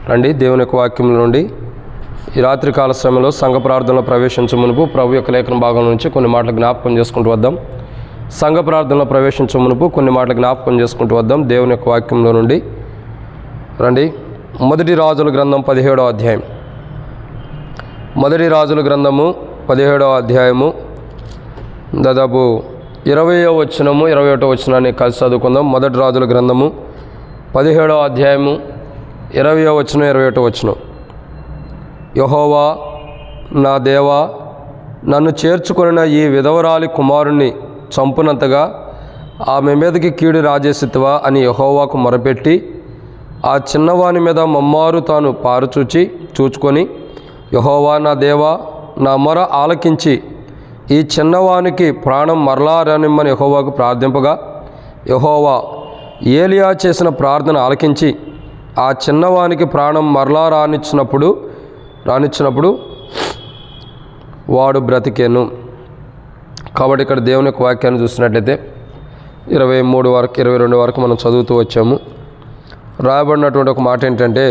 రండి దేవుని యొక్క వాక్యం నుండి ఈ రాత్రికాల సమయంలో సంఘ ప్రార్థనలో ప్రవేశించే మునుపు ప్రభు యొక్క లేఖన భాగం నుంచి కొన్ని మాటలు జ్ఞాపకం చేసుకుంటూ వద్దాం. సంఘ ప్రార్థనలో ప్రవేశించే మునుపు కొన్ని మాటలు జ్ఞాపకం చేసుకుంటూ వద్దాం. దేవుని యొక్క వాక్యంలో నుండి రండి. మొదటి రాజుల గ్రంథం 17వ అధ్యాయం. మొదటి రాజుల గ్రంథము 17వ అధ్యాయము దాదాపు 20వ వచనము 21వ వచనాన్ని కలిసి చదువుకుందాం. మొదటి రాజుల గ్రంథము 17వ అధ్యాయము 20వ వచనం 21వ వచనం. యెహోవా నా దేవా, నన్ను చేర్చుకొనిన ఈ విధవరాలి కుమారుణ్ణి చంపునంతగా ఆమె మీదకి కీడు రాజేసిత్వా అని యెహోవాకు మొరపెట్టి ఆ చిన్నవాని మీద మమ్మారు తాను చూచుకొని, యెహోవా నా దేవా, నా మొర ఆలకించి ఈ చిన్నవానికి ప్రాణం మరలా రానిమ్మని యెహోవాకు ప్రార్థింపగా, యెహోవా ఏలియా చేసిన ప్రార్థన ఆలకించి ఆ చిన్నవానికి ప్రాణం మరలా రానిచ్చినప్పుడు వాడు బ్రతికేను. కాబట్టి ఇక్కడ దేవుని యొక్క వాక్యాన్ని చూసినట్లయితే 23 వరకు 22 వరకు మనం చదువుతూ వచ్చాము. రాయబడినటువంటి ఒక మాట ఏంటంటే,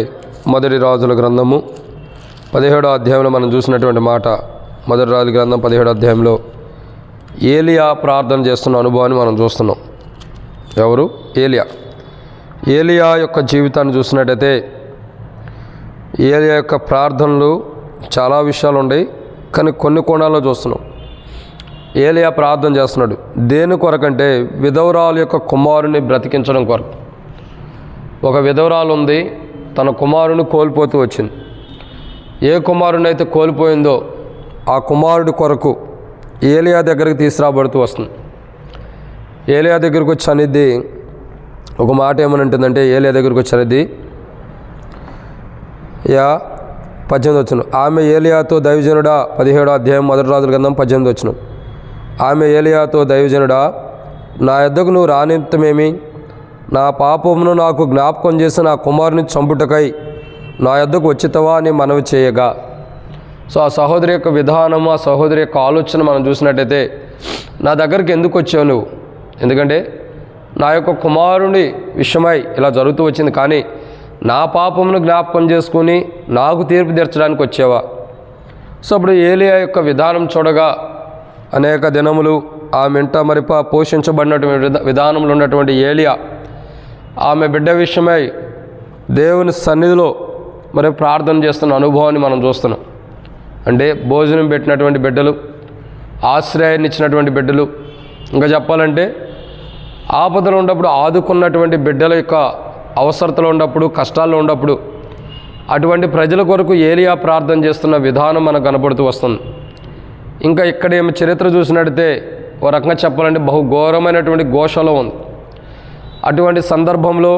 మొదటి రాజుల గ్రంథము 17వ అధ్యాయంలో మనం చూసినటువంటి మాట. మొదటి రాజుల గ్రంథం 17వ అధ్యాయంలో ఏలియా ప్రార్థన చేస్తున్న అనుభవాన్ని మనం చూస్తున్నాం. ఎవరు? ఏలియా యొక్క జీవితాన్ని చూసినట్టయితే ఏలియా యొక్క ప్రార్థనలు చాలా విషయాలు ఉన్నాయి, కానీ కొన్ని కోణాల్లో చూస్తున్నాం. ఏలియా ప్రార్థన చేస్తున్నాడు దేని కొరకంటే విధవరాలు యొక్క కుమారుని బ్రతికించడం కొరకు. ఒక విధవరాలు ఉంది, తన కుమారుని కోల్పోతూ వచ్చింది. ఏ కుమారుని అయితే కోల్పోయిందో ఆ కుమారుడి కొరకు ఏలియా దగ్గరికి తీసుకురాబడుతూ వస్తుంది. ఏలియా దగ్గరికి వచ్చి అనేది ఒక మాట ఏమని ఉంటుందంటే, ఏలియా దగ్గరికి వచ్చి అనేది 18 వచనం. ఆమె ఏలియాతో దైవజనుడా, 17వ అధ్యాయం మొదటి రాజుల గ్రంథం 18 వచనం. ఆమె ఏలియాతో దైవజనుడా, నా యొద్దకు నువ్వు రానిత్తమేమి? నా పాపమును నాకు జ్ఞాపకం చేసి నా కుమారుని చంపుటకై నా యొద్దకు వచ్చితవా అని మనవి చేయగా. సో ఆ సహోదరి యొక్క విధానము, ఆ సహోదరి యొక్క ఆలోచన మనం చూసినట్టయితే, నా దగ్గరికి ఎందుకు వచ్చావు నువ్వు? ఎందుకంటే నా యొక్క కుమారుని విషయమై ఇలా జరుగుతూ వచ్చింది, కానీ నా పాపమును జ్ఞాపకం చేసుకుని నాకు తీర్పు తీర్చడానికి వచ్చావా? సో అప్పుడు ఏలియా యొక్క విధానం చూడగా అనేక దినములు ఆమెంట పోషించబడినటువంటి విధానంలో ఉన్నటువంటి ఏలియా ఆమె బిడ్డ విషయమై దేవుని సన్నిధిలో ప్రార్థన చేస్తున్న అనుభవాన్ని మనం చూస్తున్నాం. అంటే భోజనం పెట్టినటువంటి బిడ్డలు, ఆశ్రయాన్ని ఇచ్చినటువంటి బిడ్డలు, ఇంకా చెప్పాలంటే ఆపదలో ఉన్నప్పుడు ఆదుకున్నటువంటి బిడ్డల యొక్క అవసరతలో ఉన్నప్పుడు, కష్టాల్లో ఉన్నప్పుడు అటువంటి ప్రజల కొరకు ఏలియా ప్రార్థన చేస్తున్న విధానం మనకు కనపడుతూ వస్తుంది. ఇంకా ఇక్కడ ఏమి చరిత్ర చూసినట్టయితే ఓ రకంగా చెప్పాలంటే బహుఘోరమైనటువంటి ఘోషలో ఉంది. అటువంటి సందర్భంలో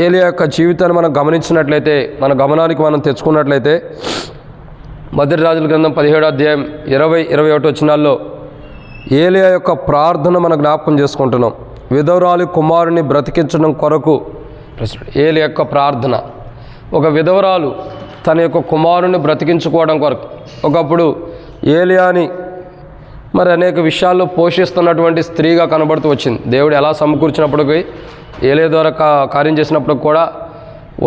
ఏలియా యొక్క జీవితాన్ని మనం గమనించినట్లయితే, మన గమనానికి మనం తెచ్చుకున్నట్లయితే, మొదటి రాజుల గ్రంథం 17వ అధ్యాయం 20-21 వచనాల్లో ఏలియా యొక్క ప్రార్థన మనం జ్ఞాపకం చేసుకుంటున్నాం. విధవరాలి కుమారుని బ్రతికించడం కొరకు ఏలియా యొక్క ప్రార్థన. ఒక విధవరాలు తన యొక్క కుమారుని బ్రతికించుకోవడం కొరకు ఒకప్పుడు ఏలియాని అనేక విషయాల్లో పోషిస్తున్నటువంటి స్త్రీగా కనబడుతూ వచ్చింది. దేవుడు ఎలా సమకూర్చినప్పటికీ, ఏలియా ద్వారా కార్యం చేసినప్పుడు కూడా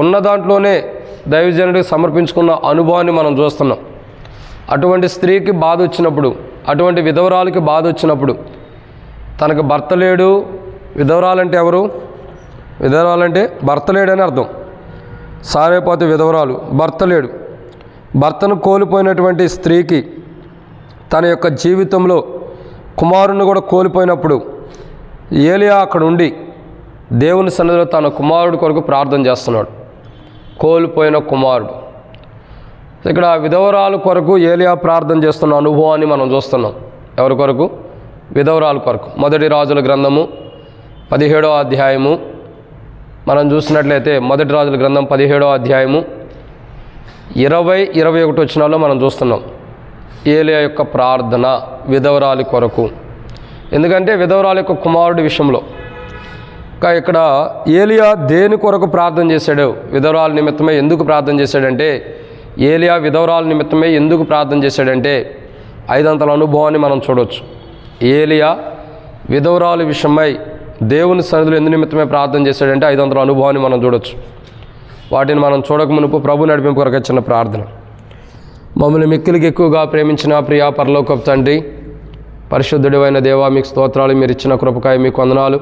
ఉన్న దాంట్లోనే దైవజనుడికి సమర్పించుకున్న అనుభవాన్ని మనం చూస్తున్నాం. అటువంటి స్త్రీకి బాధ వచ్చినప్పుడు, అటువంటి విధవరాలకి బాధ వచ్చినప్పుడు, తనకు భర్త లేడు. విధవరాలంటే ఎవరు? విధవరాలంటే భర్త లేడని అర్థం. సారేపోతే విధవరాలు, భర్త లేడు. భర్తను కోల్పోయినటువంటి స్త్రీకి తన యొక్క జీవితంలో కుమారుని కూడా కోల్పోయినప్పుడు ఏలియా అక్కడ ఉండి దేవుని సన్నిధిలో తన కుమారుడి కొరకు ప్రార్థన చేస్తున్నాడు. కోల్పోయిన కుమారుడు. ఇక్కడ విధవరాలు కొరకు ఏలియా ప్రార్థన చేస్తున్న అనుభవాన్ని మనం చూస్తున్నాం. ఎవరి కొరకు? విధవరాలు కొరకు. మొదటి రాజుల గ్రంథము 17వ అధ్యాయము మనం చూసినట్లయితే, మొదటి రాజుల గ్రంథం 17వ అధ్యాయము 20-21 వచనాల్లో మనం చూస్తున్నాం ఏలియా యొక్క ప్రార్థన విధవరాలి కొరకు. ఎందుకంటే విధవరాలి యొక్క కుమారుడి విషయంలో. ఇక్కడ ఏలియా దేని కొరకు ప్రార్థన చేశాడు? విధవరాల నిమిత్తమే ఎందుకు ప్రార్థన చేశాడంటే, ఏలియా విధవరాల నిమిత్తమే ఎందుకు ప్రార్థన చేశాడంటే 5 అనుభవాన్ని మనం చూడవచ్చు. ఏలియా విధవరాలు విషయమై దేవుని సన్నిధిలో ఎందు నిమిత్తమే ప్రార్థన చేశాడంటే 500 అనుభవాన్ని మనం చూడవచ్చు. వాటిని మనం చూడక మునుపు ప్రభు నడిపింపు కొరకు చిన్న ప్రార్థన. మమ్మల్ని మిక్కిలికి ఎక్కువగా ప్రేమించిన ప్రియా పరలోకపు తండ్రి, పరిశుద్ధుడు అయిన దేవా, మీకు స్తోత్రాలు. మీరు ఇచ్చిన కృపకాయ మీకు వందనాలు.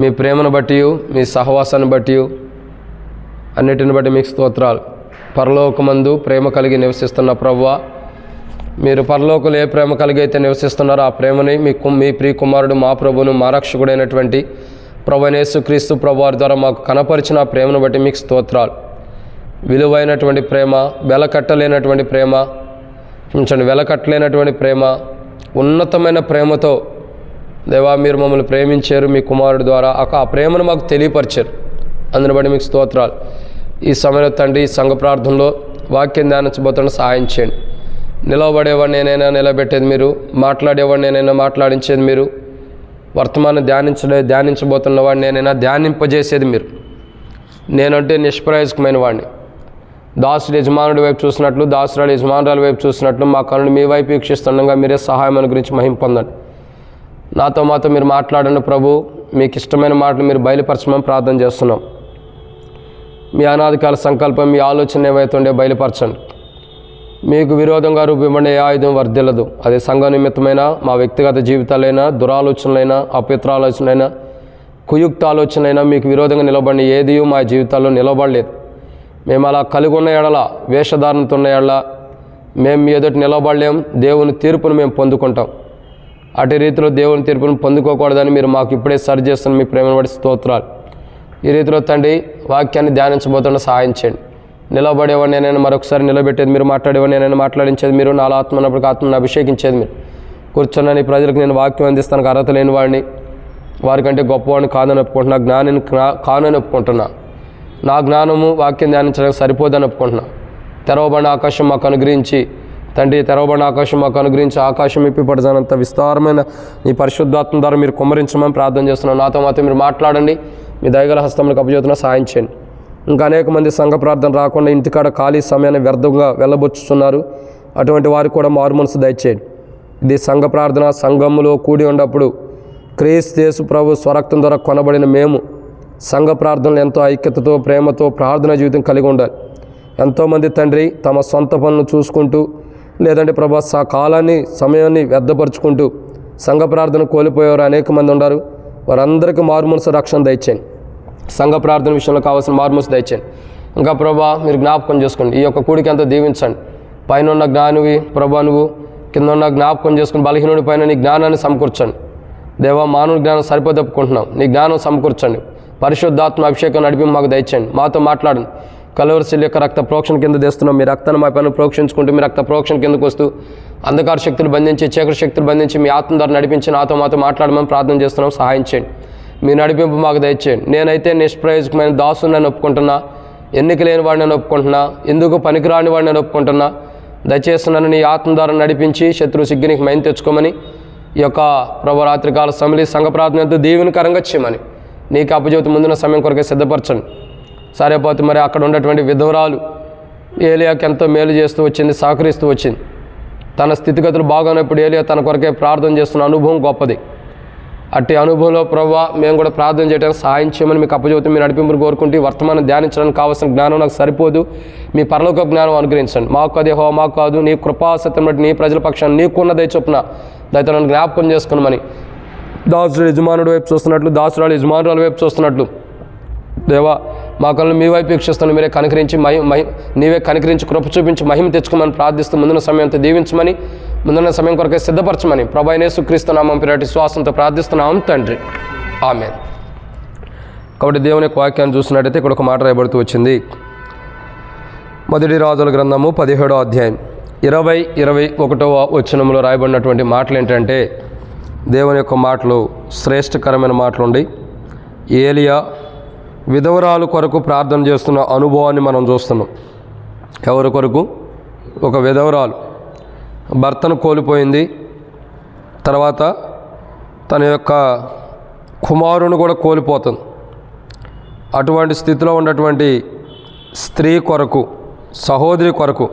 మీ ప్రేమను బట్టి, మీ సహవాసాన్ని బట్టి, అన్నిటిని బట్టి మీకు స్తోత్రాలు. పరలోకమందు ప్రేమ కలిగి నివసిస్తున్న ప్రభువా, మీరు పరలోకంలో ఏ ప్రేమ కలిగి అయితే నివసిస్తున్నారో ఆ ప్రేమని మీ ప్రియ కుమారుడు, మా ప్రభువును, మా రక్షకుడైనటువంటి ప్రభువైన యేసుక్రీస్తు ప్రభువారి ద్వారా మాకు కనపరిచిన ఆ ప్రేమను బట్టి మీకు స్తోత్రాలు. విలువైనటువంటి ప్రేమ, వెలకట్టలేనటువంటి ప్రేమ, వెలకట్టలేనటువంటి ప్రేమ, ఉన్నతమైన ప్రేమతో దేవా మీరు మమ్మల్ని ప్రేమించారు. మీ కుమారుడు ద్వారా ఆ ప్రేమను మాకు తెలియపరిచారు. అందుని బట్టి మీకు స్తోత్రాలు. ఈ సమయంలో తండ్రి, ఈ సంఘ ప్రార్థనలో వాక్యం ధ్యానించబోతున్న సహాయం చేయండి. నిలవబడేవాడిని నేనైనా నిలబెట్టేది మీరు, మాట్లాడేవాడిని నేనైనా మాట్లాడించేది మీరు, వర్తమానం ధ్యానించబోతున్న వాడిని నేనైనా ధ్యానింపజేసేది మీరు. నేనంటే నిష్ప్రయోజకమైన వాడిని. దాసుడు యజమానుడి వైపు చూసినట్లు, దాసురాలు యజమానురాల వైపు చూసినట్లు మా కనులు మీ వైపు వీక్షిస్తుండగా మీరే సహాయం గురించి మహిమ పొందండి. మాతో మీరు మాట్లాడండి ప్రభు. మీకు ఇష్టమైన మాటలు మీరు బయలుపరచమని ప్రార్థన చేస్తున్నాం. మీ అనాదికాల సంకల్పం, మీ ఆలోచన ఏవైతుండే బయలుపరచండి. మీకు విరోధంగా రూపొందే ఏ ఆయుధం వర్ధిల్లదు. అది సంఘ నిమిత్తమైన, మా వ్యక్తిగత జీవితాలైనా, దురాలోచనలైనా, అపవిత్ర ఆలోచనలైనా, కుయుక్త ఆలోచనలైనా మీకు విరోధంగా నిలబడిన ఏది మా జీవితాల్లో నిలబడలేదు. మేము అలా కలిగి ఉన్న ఎడల, వేషధారణతో ఉన్న ఎడల మేము మీ ఎదుటి నిలబడలేం. దేవుని తీర్పును మేము పొందుకుంటాం. అటు రీతిలో దేవుని తీర్పును పొందుకోకూడదని మీరు మాకు ఇప్పుడే సరి చేస్తున్న మీ ప్రేమను బట్టి స్తోత్రాలు. ఈ రీతిలో తండ్రి వాక్యాన్ని ధ్యానించబోతున్న సహాయం చేయండి. నిలబడేవాడిని నేనైనా మరొకసారి నిలబెట్టేది మీరు, మాట్లాడేవాడిని నేనైనా మాట్లాడించేది మీరు, నాలో ఆత్మ ఉన్నప్పటికీ ఆత్మను అభిషేకించేది మీరు. కూర్చున్నాను ఈ ప్రజలకు నేను వాక్యం అందిస్తానికి అర్హత లేని వాడిని, వారికంటే గొప్పవాడిని కాదని ఒప్పుకుంటున్నా, జ్ఞానిని కానని ఒప్పుకుంటున్నా. నా జ్ఞానము వాక్యం ధ్యానించడానికి సరిపోదని ఒప్పుకుంటున్నా. తెరవబడిన ఆకాశం మాకు అనుగ్రహించి తండ్రి, తెరవబడిన ఆకాశం మాకు అనుగ్రహించి ఆకాశం ఇప్పిపడజానంత విస్తారమైన నీ పరిశుద్ధాత్మ ద్వారా మీరు కుమ్మరించమని ప్రార్థన చేస్తున్నాను. నాతో మీరు మాట్లాడండి. మీ దయగల హస్తములకు అప్పజేతున్న సహాయం చేయండి. ఇంకా అనేక మంది సంఘ ప్రార్థన రాకుండా ఇంటికాడ ఖాళీ సమయాన్ని వ్యర్థంగా వెళ్ళబొచ్చుతున్నారు. అటువంటి వారికి కూడా మారు మనసు దయచేయండి. ఇది సంఘ ప్రార్థన. సంఘములో కూడి ఉన్నప్పుడు క్రీస్తు యేసు ప్రభు స్వరక్తం ద్వారా కొనబడిన మేము సంఘ ప్రార్థనలు ఎంతో ఐక్యతతో, ప్రేమతో ప్రార్థన జీవితం కలిగి ఉండాలి. ఎంతోమంది తండ్రి తమ సొంత పనులను చూసుకుంటూ, లేదంటే ప్రభా కాలాన్ని, సమయాన్ని వ్యర్థపరుచుకుంటూ సంఘ ప్రార్థన కోల్పోయేవారు అనేక మంది ఉన్నారు. వారందరికీ మారు మనసు రక్షణ దయచేయండి. సంఘ ప్రార్థన విషయంలో కావాల్సిన మారు మనసు దయచేయండి. ఇంకా ప్రభా మీరు జ్ఞాపకం చేసుకోండి. ఈ యొక్క కూడికి అంతా దీవించండి. పైన ఉన్న జ్ఞానివి ప్రభా, నువ్వు కింద ఉన్న జ్ఞాపకం చేసుకుని బలహీనుడి పైన నీ జ్ఞానాన్ని సమకూర్చండి. దేవా, మానవుడి జ్ఞానం సరిపోదప్పుకుంటున్నాం, నీ జ్ఞానం సమకూర్చండి. పరిశుద్ధాత్మ అభిషేకం నడిపి మాకు దయచేయండి. మాతో మాట్లాడండి. కలవరిశిల యొక్క రక్త ప్రోక్షణ కింద తెస్తున్నాం. మీ రక్తాన్ని మా పైన ప్రోక్షించుకుంటూ మీ రక్త ప్రోక్షణ కిందకు వస్తూ అంధకార శక్తులు బంధించి, చీకటి శక్తులు బంధించి మీ ఆత్మ ద్వారా నడిపించి మాతో మాట్లాడమని ప్రార్థన చేస్తున్నాం. సహాయం చేయండి. మీ నడిపింపు మాకు దయచేయండి. నేనైతే నిష్ప్రయోజకమైన దాసుని నేను ఒప్పుకుంటున్నా, ఎన్నిక లేని వాడిని నేను ఒప్పుకుంటున్నా, ఎందుకు పనికిరాని వాడిని నేను ఒప్పుకుంటున్నా. దయచేసి నన్ను నీ ఆత్మ ద్వారా నడిపించి శత్రు సిగ్గునికి మైన్ తెచ్చుకోమని, ఈ యొక్క ప్రభు రాత్రికాల సమలి సంఘ ప్రార్థన ఎంతో దీవెనకరంగా చేయమని నీకు అప్పజెబుతూ ముందున్న సమయం కొరకే సిద్ధపరచండి. సరిపోతే మరి అక్కడ ఉన్నటువంటి విధవరాలు ఏలియాకి ఎంతో మేలు చేస్తూ వచ్చింది, సహకరిస్తూ వచ్చింది. తన స్థితిగతులు బాగున్నప్పుడు ఏలియా తన కొరకే ప్రార్థన చేస్తున్న అనుభవం గొప్పది. అట్టి అనుభవంలో ప్రభువా మేము కూడా ప్రార్థన చేయడానికి సహాయం చేయమని మీకు అప్పజెబుతూ మీ నడిపింపును కోరుకుంటూ వర్తమానం ధ్యానించడానికి కావాల్సిన జ్ఞానం నాకు సరిపోదు, మీ పరలోక జ్ఞానం అనుగ్రహించండి. మాకు అదే మాకు కాదు, నీ కృపాసత్యం బట్టి నీ ప్రజల పక్షాన్ని నీకున్నదే చొప్పున దయతో నన్ను జ్ఞాపకం చేసుకున్నామని దాసుడు యజమానుడి వైపు చూస్తున్నట్లు, దాసురాలు యజమానురాల వైపు చూస్తున్నట్లు దేవా మా కళ్ళు మీ వైపు వీక్షిస్తాను. మీరే కనికరించి నీవే కనికరించి కృప చూపించి మహిమ తెచ్చుకోమని ప్రార్థిస్తూ ముందున్న సమయంతో దీవించమని, ముందున్న సమయం కొరకే సిద్ధపరచమని ప్రభు అయిన యేసుక్రీస్తు నామం పేరటి విశ్వాసంతో ప్రార్థిస్తున్నాం తండ్రి, ఆమేన్. కాబట్టి దేవుని యొక్క వాక్యాన్ని చూసినట్టయితే ఇక్కడ ఒక మాట రాయబడుతూ వచ్చింది. మొదటి రాజుల గ్రంథము 17వ అధ్యాయం 20-21వ వచనంలో రాయబడినటువంటి మాటలు ఏంటంటే, దేవుని యొక్క మాటలు శ్రేష్టకరమైన మాటలు ఉండి ఏలియా విధవరాలు కొరకు ప్రార్థన చేస్తున్న అనుభవాన్ని మనం చూస్తున్నాం. ఎవరి కొరకు? ఒక విధవరాలు భర్తను కోల్పోయింది, తర్వాత తన యొక్క కుమారుని కూడా కోల్పోతుంది. అటువంటి స్థితిలో ఉన్నటువంటి స్త్రీ కొరకు, సహోదరి కొరకు,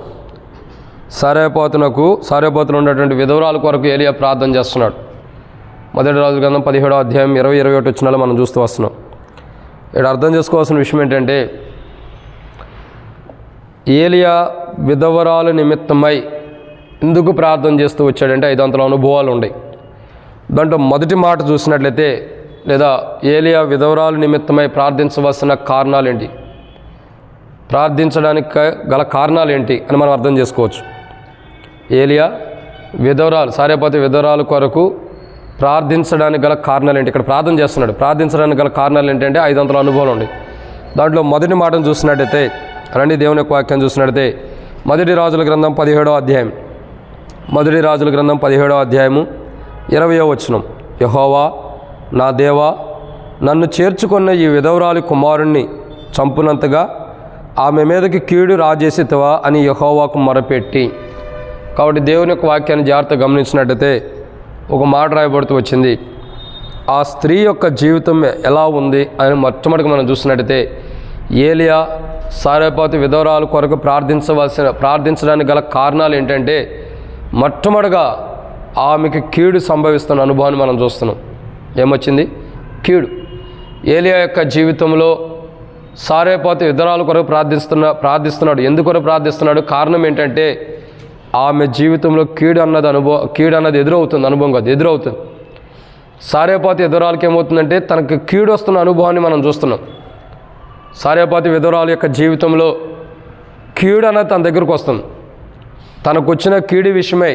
సారేపోతులో ఉన్నటువంటి విధవరాలు కొరకు ఏలియా ప్రార్థన చేస్తున్నాడు. మొదటి రాజుల గ్రంథం 17వ అధ్యాయం 20-21 వచనాలు మనం చూస్తూ వస్తున్నాం. ఇక్కడ అర్థం చేసుకోవాల్సిన విషయం ఏంటంటే, ఏలియా విధవరాలు నిమిత్తమై ఎందుకు ప్రార్థన చేస్తూ వచ్చాడంటే 500 అనుభవాలు ఉన్నాయి. దాంట్లో మొదటి మాట చూసినట్లయితే, లేదా ఏలియా విధవరాలు నిమిత్తమై ప్రార్థించవలసిన కారణాలు ఏంటి, ప్రార్థించడానికి గల కారణాలు ఏంటి అని మనం అర్థం చేసుకోవచ్చు. ఏలియా విధవరాలు సారేపతి విధవరాలు కొరకు ప్రార్థించడానికి గల కారణాలు ఏంటి, ఇక్కడ ప్రార్థన చేస్తున్నాడు. ప్రార్థించడానికి గల కారణాలు ఏంటంటే 500 అనుభవాలు ఉన్నాయి. దాంట్లో మొదటి మాటను చూసినట్టయితే, రండి దేవుని యొక్క వాక్యం చూసినట్టయితే, మొదటి రాజుల గ్రంథం 17వ అధ్యాయం, మొదటి రాజుల గ్రంథం 17వ అధ్యాయము 20వ వచనం. యెహోవా నా దేవా, నన్ను చేర్చుకున్న ఈ విధవరాలి కుమారుణ్ణి చంపునంతగా ఆమె మీదకి కీడు రాజేసితవా అని యెహోవాకు మొరపెట్టి. కాబట్టి దేవుని యొక్క వాక్యాన్ని జాగ్రత్తగా గమనించినట్టయితే ఒక మాట రాయబడుతూ వచ్చింది. ఆ స్త్రీ యొక్క జీవితం ఎలా ఉంది అని మొట్టమొదటిగా మనం చూసినట్టయితే, ఏలియా సారేపాతు విధవరాలు కొరకు ప్రార్థించడానికి గల కారణాలు ఏంటంటే, మొట్టమొదటిగా ఆమెకి కీడు సంభవిస్తున్న అనుభవాన్ని మనం చూస్తున్నాం. ఏమొచ్చింది? కీడు. ఏలియా యొక్క జీవితంలో సారేపాతు విధవరాలు కొరకు ప్రార్థిస్తున్నాడు. ఎందుకొరకు ప్రార్థిస్తున్నాడు? కారణం ఏంటంటే, ఆమె జీవితంలో కీడు అన్నది ఎదురవుతుంది. అనుభవం కాదు, ఎదురవుతుంది. సారేపాతు విధవరాలకి ఏమవుతుందంటే, తనకు కీడు వస్తున్న అనుభవాన్ని మనం చూస్తున్నాం. సారేపాతు విధవరాలు యొక్క జీవితంలో కీడు అన్నది తన దగ్గరకు వస్తుంది. తనకు వచ్చిన కీడు విషయమై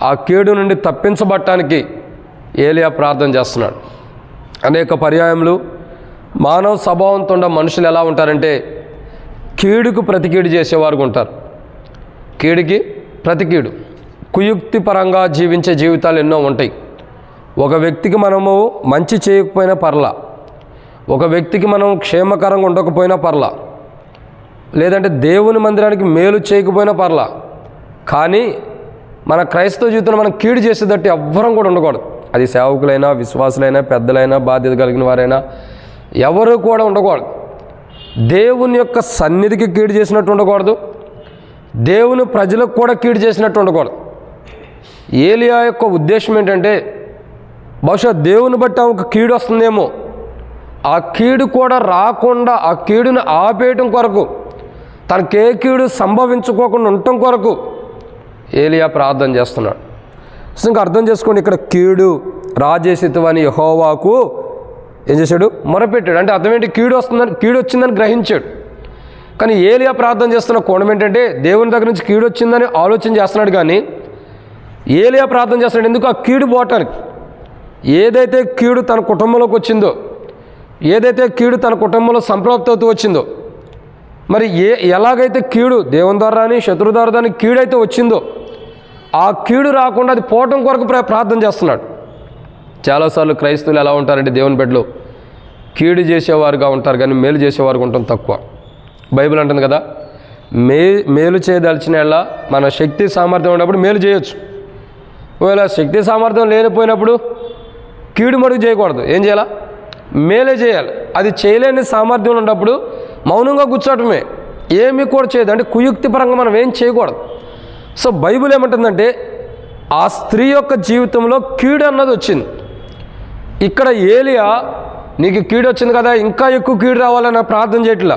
ఆ కీడు నుండి తప్పించబడటానికి ఏలియా ప్రార్థన చేస్తున్నాడు. అనేక పర్యాయములు మానవ స్వభావంతో ఉన్న మనుషులు ఎలా ఉంటారంటే, కీడుకు ప్రతికీడు చేసేవారు ఉంటారు. కీడుకి ప్రతికీడు, కుయుక్తిపరంగా జీవించే జీవితాలు ఎన్నో ఉంటాయి. ఒక వ్యక్తికి మనము మంచి చేయకపోయినా పర్లా, ఒక వ్యక్తికి మనం క్షేమకరంగా ఉండకపోయినా పర్లా, లేదంటే దేవుని మందిరానికి మేలు చేయకపోయినా పర్లా, కానీ మన క్రైస్తవ జీవితంలో మనం కీడు చేసేటట్టు ఎవ్వరం కూడా ఉండకూడదు. అది సేవకులైనా, విశ్వాసులైనా, పెద్దలైనా, బాధ్యత కలిగిన వారైనా ఎవరు కూడా ఉండకూడదు. దేవుని యొక్క సన్నిధికి కీడు చేసినట్టు ఉండకూడదు, దేవుని ప్రజలకు కూడా కీడు చేసినట్టు ఉండకూడదు. ఏలియా యొక్క ఉద్దేశం ఏంటంటే, బహుశా దేవుని బట్టి ఆమెకు కీడు వస్తుందేమో, ఆ కీడు కూడా రాకుండా ఆ కీడుని ఆపేయటం కొరకు, తనకే కీడు సంభవించుకోకుండా ఉండటం కొరకు ఏలియా ప్రార్థన చేస్తున్నాడు. ఇంకా అర్థం చేసుకోండి, ఇక్కడ కీడు రాజేసితవని యెహోవాకు ఏం చేశాడు? మొరపెట్టాడు. అంటే అర్థం ఏంటి? కీడు వచ్చిందని గ్రహించాడు. కానీ ఏలియా ప్రార్థన చేస్తున్న కోణం ఏంటంటే, దేవుని దగ్గర నుంచి కీడు వచ్చిందని ఆలోచన చేస్తున్నాడు. కానీ ఏలియా ప్రార్థన చేస్తున్నాడు ఎందుకు? ఆ కీడు పోవటానికి. ఏదైతే కీడు తన కుటుంబంలోకి వచ్చిందో, ఏదైతే కీడు తన కుటుంబంలో సంప్రాప్తి అవుతూ వచ్చిందో, మరి ఎలాగైతే కీడు దేవుని ద్వారా అని శత్రు ద్వారా అని కీడైతే వచ్చిందో, ఆ కీడు రాకుండా అది పోవటం కొరకు ప్రార్థన చేస్తున్నాడు. చాలాసార్లు క్రైస్తవులు ఎలా ఉంటారంటే, దేవుని బిడ్డలు కీడు చేసేవారుగా ఉంటారు కానీ మేలు చేసేవారుగా ఉండటం తక్కువ. బైబిల్ అంటుంది కదా, మేలు చేయదలిచిన ఎలా మన శక్తి సామర్థ్యం ఉన్నప్పుడు మేలు చేయొచ్చు. ఒకవేళ శక్తి సామర్థ్యం లేనిపోయినప్పుడు కీడు మడుగు చేయకూడదు. ఏం చేయాలా? మేలే చేయాలి. అది చేయలేని సామర్థ్యం ఉన్నప్పుడు మౌనంగా కూర్చోవటమే, ఏమి కూడా చేయదు. అంటే కుయుక్తిపరంగా మనం ఏం చేయకూడదు. సో బైబిల్ ఏమంటుందంటే, ఆ స్త్రీ యొక్క జీవితంలో కీడు అన్నది వచ్చింది. ఇక్కడ ఏలియా నీకు కీడు వచ్చింది కదా, ఇంకా ఎక్కువ కీడు రావాలని ప్రార్థన చేయట్లా,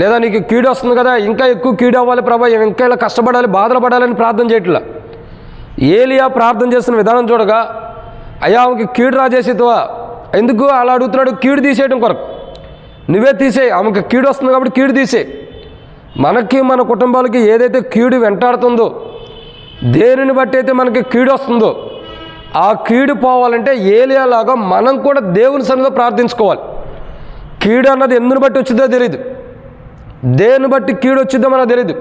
లేదా నీకు కీడు వస్తుంది కదా, ఇంకా ఎక్కువ కీడు అవ్వాలి ప్రభా, ఇంకా ఇలా కష్టపడాలి, బాధలు పడాలని ప్రార్థన చేయట్లా. ఏలియా ప్రార్థన చేస్తున్న విధానం చూడగా, అయ్యా ఆమెకి కీడు రాజేసేవా, ఎందుకు అలా అడుగుతున్నాడు? కీడు తీసేయడం కొరకు. నువ్వే తీసేయి, ఆమెకి కీడు వస్తుంది కాబట్టి కీడు తీసేయి. మనకి మన కుటుంబాలకి ఏదైతే కీడు వెంటాడుతుందో, దేనిని బట్టి అయితే మనకి కీడు వస్తుందో, ఆ కీడు పోవాలంటే ఏలియాలాగా మనం కూడా దేవుని సన్నిధిలో ప్రార్థించుకోవాలి. కీడు అన్నది ఎందుని బట్టి వచ్చిందో తెలియదు, దేన్ని బట్టి కీడు వచ్చిందో మనకు తెలియదు,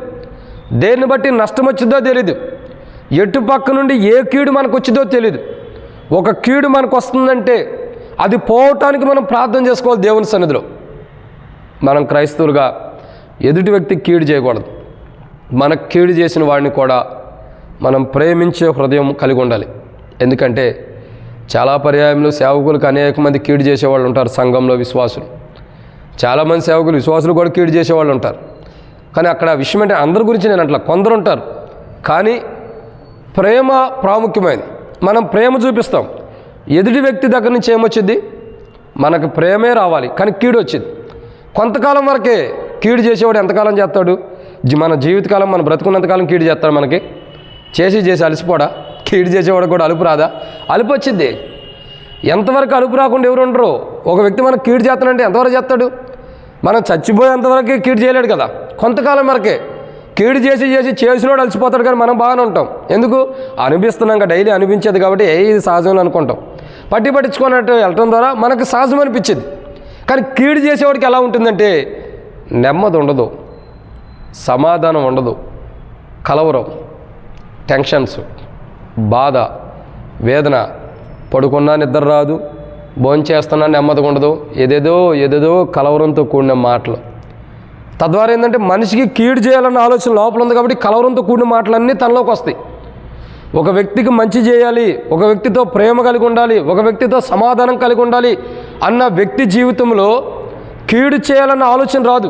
దేన్ని బట్టి నష్టం వచ్చిందో తెలియదు, ఎటు పక్క నుండి ఏ కీడు మనకు వచ్చిందో తెలియదు. ఒక కీడు మనకు వస్తుందంటే అది పోవటానికి మనం ప్రార్థన చేసుకోవాలి దేవుని సన్నిధిలో. మనం క్రైస్తవులుగా ఎదుటి వ్యక్తికి కీడు చేయకూడదు. మనకు కీడు చేసిన వాడిని కూడా మనం ప్రేమించే హృదయం కలిగి ఉండాలి. ఎందుకంటే చాలా పర్యాయంలో సేవకులకు అనేక మంది కీడు చేసేవాళ్ళు ఉంటారు. సంఘంలో విశ్వాసులు, చాలామంది సేవకులు విశ్వాసులు కూడా కీడు చేసేవాళ్ళు ఉంటారు. కానీ అక్కడ విషయం అంటే అందరి గురించి నేను అట్లా కొందరు ఉంటారు. కానీ ప్రేమ ప్రాముఖ్యమైనది. మనం ప్రేమ చూపిస్తాం. ఎదుటి వ్యక్తి దగ్గర నుంచి ఏమొచ్చింది? మనకు ప్రేమే రావాలి, కానీ కీడు వచ్చింది. కొంతకాలం వరకే కీడు చేసేవాడు ఎంతకాలం చేస్తాడు? మన జీవితకాలం మనం బ్రతుకున్నంతకాలం కీడు చేస్తాడు మనకి. చేసి అలసిపోడా? కీడు చేసేవాడు కూడా అలుపు రాదా? అలుపు వచ్చింది. ఎంతవరకు అలుపు రాకుండా ఎవరు ఉండరు? ఒక వ్యక్తి మనకు కీడు చేస్తాడంటే ఎంతవరకు చేస్తాడు? మనం చచ్చిపోయేంతవరకు కీడు చేయలేడు కదా, కొంతకాలం వరకే. కీడు చేసినోడు అలసిపోతాడు, కానీ మనం బాగానే ఉంటాం. ఎందుకు? అనిపిస్తున్నాం కదా, డైలీ అనిపించేది కాబట్టి ఇది సహజం అనుకుంటాం. పట్టించుకున్నట్టు వెళ్ళటం ద్వారా మనకు సహజం అనిపించింది. కానీ కీడు చేసేవాడికి ఎలా ఉంటుందంటే నెమ్మది ఉండదు, సమాధానం ఉండదు, కలవరం, టెన్షన్స్, బాధ, వేదన, పడుకున్నా నిద్ర రాదు, భోంచేస్తున్నా నెమ్మదిగా ఉండదు, ఏదేదో కలవరంతో కూడిన మాటలు. తద్వారా ఏంటంటే మనిషికి కీడు చేయాలన్న ఆలోచన లోపల ఉంది కాబట్టి కలవరంతో కూడిన మాటలన్నీ తనలోకి వస్తాయి. ఒక వ్యక్తికి మంచి చేయాలి, ఒక వ్యక్తితో ప్రేమ కలిగి ఉండాలి, ఒక వ్యక్తితో సమాధానం కలిగి ఉండాలి అన్న వ్యక్తి జీవితంలో కీడు చేయాలన్న ఆలోచన రాదు.